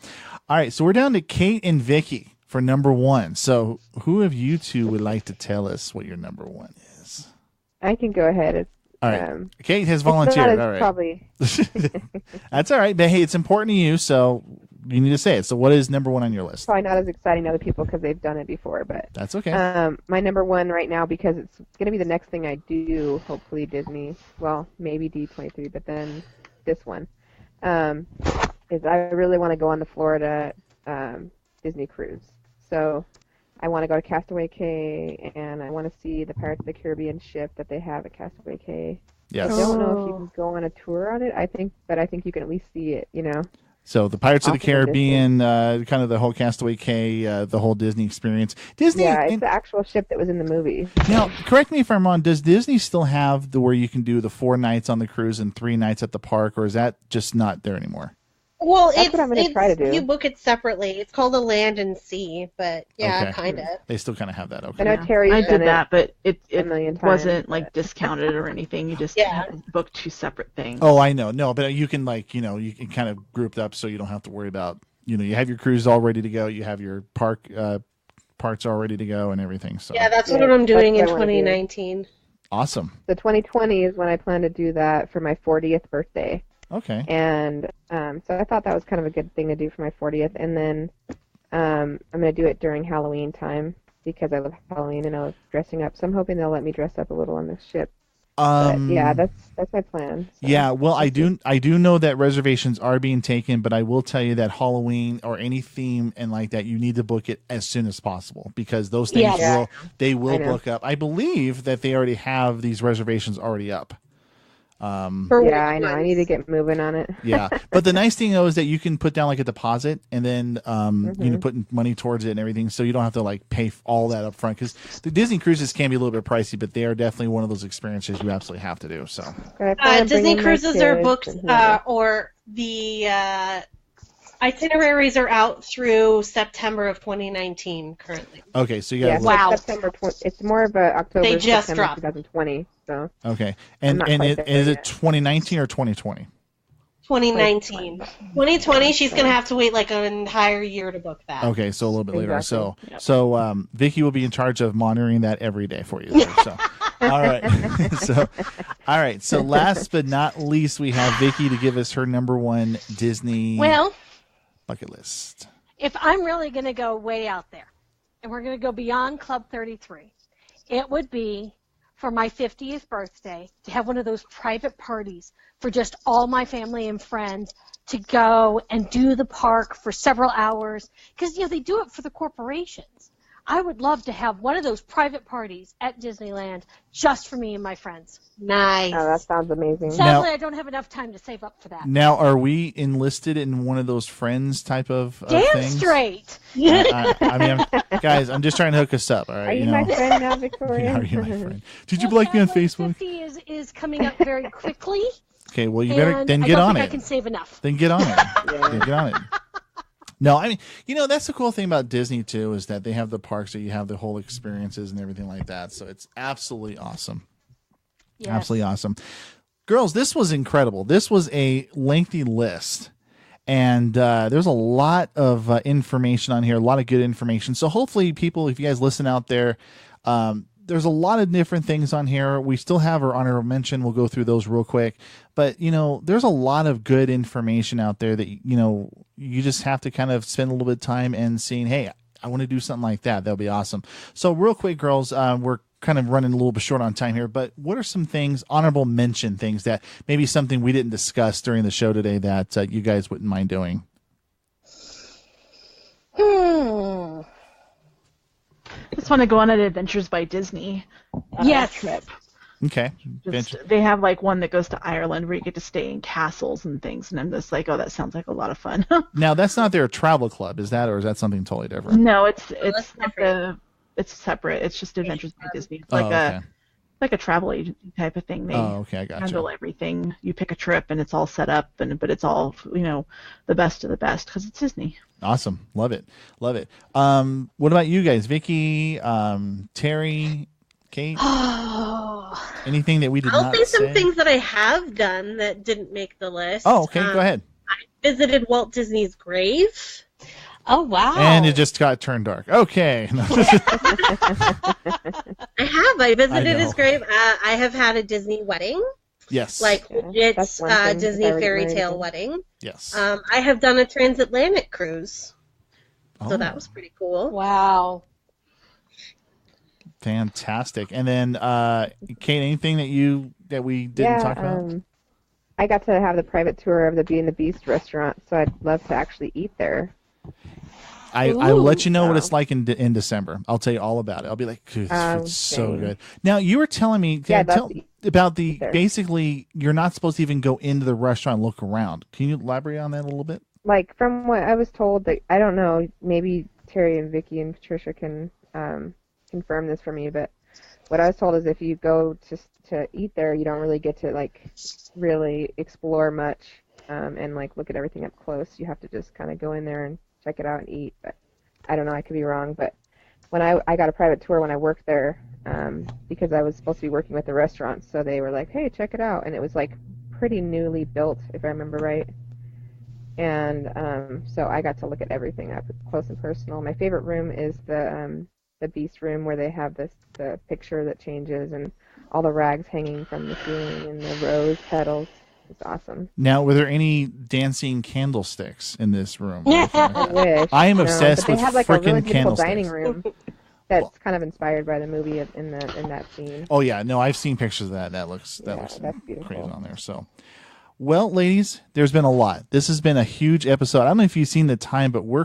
right. So we're down to Kate and Vicki for number one. So who of you two would like to tell us what your number one is? I can go ahead. It's, All right. Kate has it's not volunteered. as All right. Probably. That's all right. But hey, it's important to you, so you need to say it. So what is number one on your list? Probably not as exciting to other people because they've done it before, but That's okay. my number one right now, because it's going to be the next thing I do, hopefully Disney, well, maybe D23, but then this one, is I really want to go on the Florida Disney cruise. So I want to go to Castaway Cay, and I want to see the Pirates of the Caribbean ship that they have at Castaway Cay. Yes. I don't know if you can go on a tour on it. I think you can at least see it, you know. So the Pirates of the Off in the Caribbean, kind of the whole Castaway Cay, the whole Disney experience. Disney. Yeah, it's the actual ship that was in the movie. Now, correct me if I'm wrong. Does Disney still have where you can do the 4 nights on the cruise and 3 nights at the park, or is that just not there anymore? Well, That's what I'm gonna try to do. You book it separately. It's called a land and sea, but yeah, Okay. kind of. They still kind of have that. I Okay. know Terry's I done did it. that, but it a million times, wasn't like but- discounted or anything. You just Yeah. booked 2 separate things. Oh, I know. No, but you can you can kind of group it up so you don't have to worry about you have your cruise all ready to go. You have your parks all ready to go and everything. So Yeah, that's Yeah, what I'm doing in that's what I wanna do. 2019. awesome. So 2020 is when I plan to do that for my 40th birthday. Okay. And so I thought that was kind of a good thing to do for my 40th. And then I'm going to do it during Halloween time because I love Halloween and I love dressing up. So I'm hoping they'll let me dress up a little on this ship. But yeah, that's my plan. So. Yeah, well, I do know that reservations are being taken, but I will tell you that Halloween or any theme and like that, you need to book it as soon as possible because those things will book up. I believe that they already have these reservations already up. I know. I need to get moving on it. Yeah, but the nice thing though is that you can put down like a deposit and then put money towards it and everything, so you don't have to like pay all that up front because the Disney cruises can be a little bit pricey, but they are definitely one of those experiences you absolutely have to do. So Disney cruises are booked, or the itineraries are out through September of 2019 currently. Okay, so you got September 20, it's more of a October. They just September dropped 2020. So okay, and is it 2019 or 2020? 2019. 2020, she's going to have to wait like an entire year to book that. Okay, so a little bit later. So Vicki will be in charge of monitoring that every day for you. So, all right. All right. So last but not least, we have Vicki to give us her number one Disney bucket list. If I'm really going to go way out there, and we're going to go beyond Club 33, it would be for my 50th birthday to have one of those private parties for just all my family and friends to go and do the park for several hours because they do it for the corporations. I would love to have one of those private parties at Disneyland just for me and my friends. Nice. Oh, that sounds amazing. Sadly, I don't have enough time to save up for that. Now, are we enlisted in one of those friends type of Damn things? straight. Guys, I'm just trying to hook us up. All right, are you my friend now, Victoria? Are you my friend? Did you like me on Facebook? 50 is coming up very quickly. Okay, well, you better then get on it. I can save enough. Then get on it. Then get on it. No, I mean, that's the cool thing about Disney, too, is that they have the parks that you have the whole experiences and everything like that. So it's absolutely awesome. Yes. Absolutely awesome. Girls, this was incredible. This was a lengthy list. And there's a lot of information on here, a lot of good information. So hopefully people, if you guys listen out there, there's a lot of different things on here. We still have our honorable mention. We'll go through those real quick. But, there's a lot of good information out there that, you just have to kind of spend a little bit of time and seeing, hey, I want to do something like that. That'll be awesome. So real quick, girls, we're kind of running a little bit short on time here, but what are some things, honorable mention things that maybe something we didn't discuss during the show today that you guys wouldn't mind doing? Just want to go on an Adventures by Disney trip. Okay. They have like one that goes to Ireland where you get to stay in castles and things, and I'm just like, oh, that sounds like a lot of fun. Now, that's not their travel club, is that, or is that something totally different? No, it's separate. It's just Adventures by Disney. It's like a travel agency type of thing. They I got handle everything. You pick a trip and it's all set up, but it's all the best of the best because it's Disney. Awesome, love it. What about you guys, Vicki, Terry, Kate? Anything that we did not say? I'll say some things that I have done that didn't make the list. Oh, okay, go ahead. I visited Walt Disney's grave. Oh, wow. And it just got turned dark. Okay. I visited his grave. I have had a Disney wedding. Yes. Like it's Disney fairy tale wedding. Yes. I have done a transatlantic cruise. So that was pretty cool. Wow. Fantastic. And then, Kate, anything that we didn't talk about? I got to have the private tour of the Beauty and the Beast restaurant, so I'd love to actually eat there. I'll let you know what it's like in December. I'll tell you all about it. I'll be like, this food's so good. Now, you were telling me about basically, you're not supposed to even go into the restaurant and look around. Can you elaborate on that a little bit? Like, from what I was told, that I don't know, maybe Terry and Vicki and Patricia can confirm this for me, but what I was told is if you go to eat there, you don't really get to, like, really explore much and, like, look at everything up close. You have to just kind of go in there and check it out and eat. But I don't know, I could be wrong. But when I got a private tour when I worked there, because I was supposed to be working with the restaurant, so they were like, hey, check it out. And it was, like, pretty newly built, if I remember right. And so I got to look at everything up close and personal. My favorite room is the Beast room, where they have the picture that changes and all the rags hanging from the ceiling and the rose petals. It's awesome. Now, were there any dancing candlesticks in this room? I wish. I am obsessed with they have like a really freaking beautiful candlesticks. dining room. that's kind of inspired by the movie in that scene. Oh yeah, no, I've seen pictures of that. That looks That's beautiful. crazy on there. So, well, ladies, there's been a lot. This has been a huge episode. I don't know if you've seen the time, but we're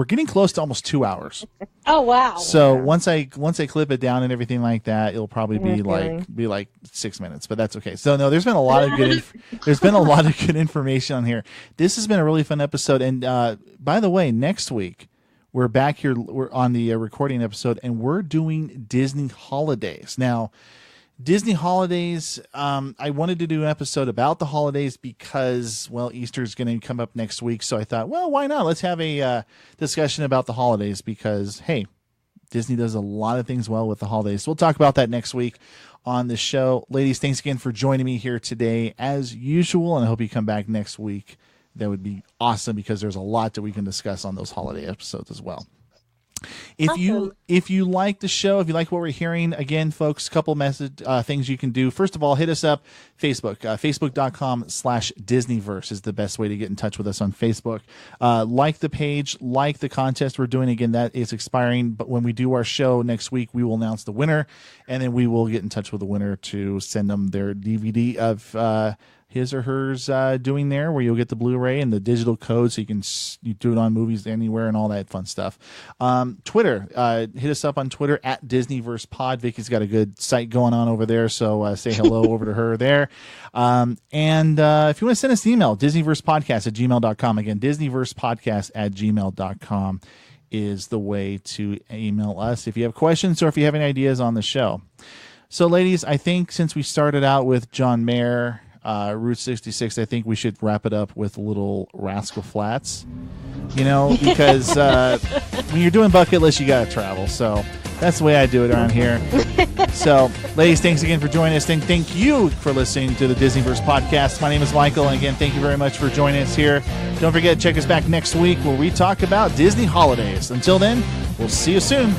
getting close to almost 2 hours. Oh wow! So once I clip it down and everything like that, it'll probably be like 6 minutes, but that's okay. So no, there's been a lot of good information on here. This has been a really fun episode. And by the way, next week we're back here. We're on the recording episode, and we're doing Disney holidays now. Disney holidays, I wanted to do an episode about the holidays because, well, Easter is going to come up next week. So I thought, well, why not? Let's have a discussion about the holidays because, hey, Disney does a lot of things well with the holidays. So we'll talk about that next week on the show. Ladies, thanks again for joining me here today as usual, and I hope you come back next week. That would be awesome because there's a lot that we can discuss on those holiday episodes as well. If you like the show, if you like what we're hearing, again, folks, a couple things you can do. First of all, hit us up, Facebook. Facebook.com/DisneyVerse is the best way to get in touch with us on Facebook. Like the page, like the contest we're doing. Again, that is expiring, but when we do our show next week, we will announce the winner, and then we will get in touch with the winner to send them their DVD of his or hers doing there, where you'll get the Blu-ray and the digital code so you do it on movies anywhere and all that fun stuff. Twitter, hit us up on Twitter at DisneyVersePod. Vicki's got a good site going on over there, so say hello over to her there. And if you want to send us an email, DisneyVersePodcast@gmail.com. Again, DisneyVersePodcast@gmail.com is the way to email us if you have questions or if you have any ideas on the show. So, ladies, I think since we started out with John Mayer, Route 66, I think we should wrap it up with a little Rascal Flatts, because when you're doing bucket list, you got to travel. So that's the way I do it around here. So, ladies, thanks again for joining us. And thank you for listening to the DisneyVerse Podcast. My name is Michael, and again, thank you very much for joining us here. Don't forget to check us back next week where we talk about Disney holidays. Until then, we'll see you soon.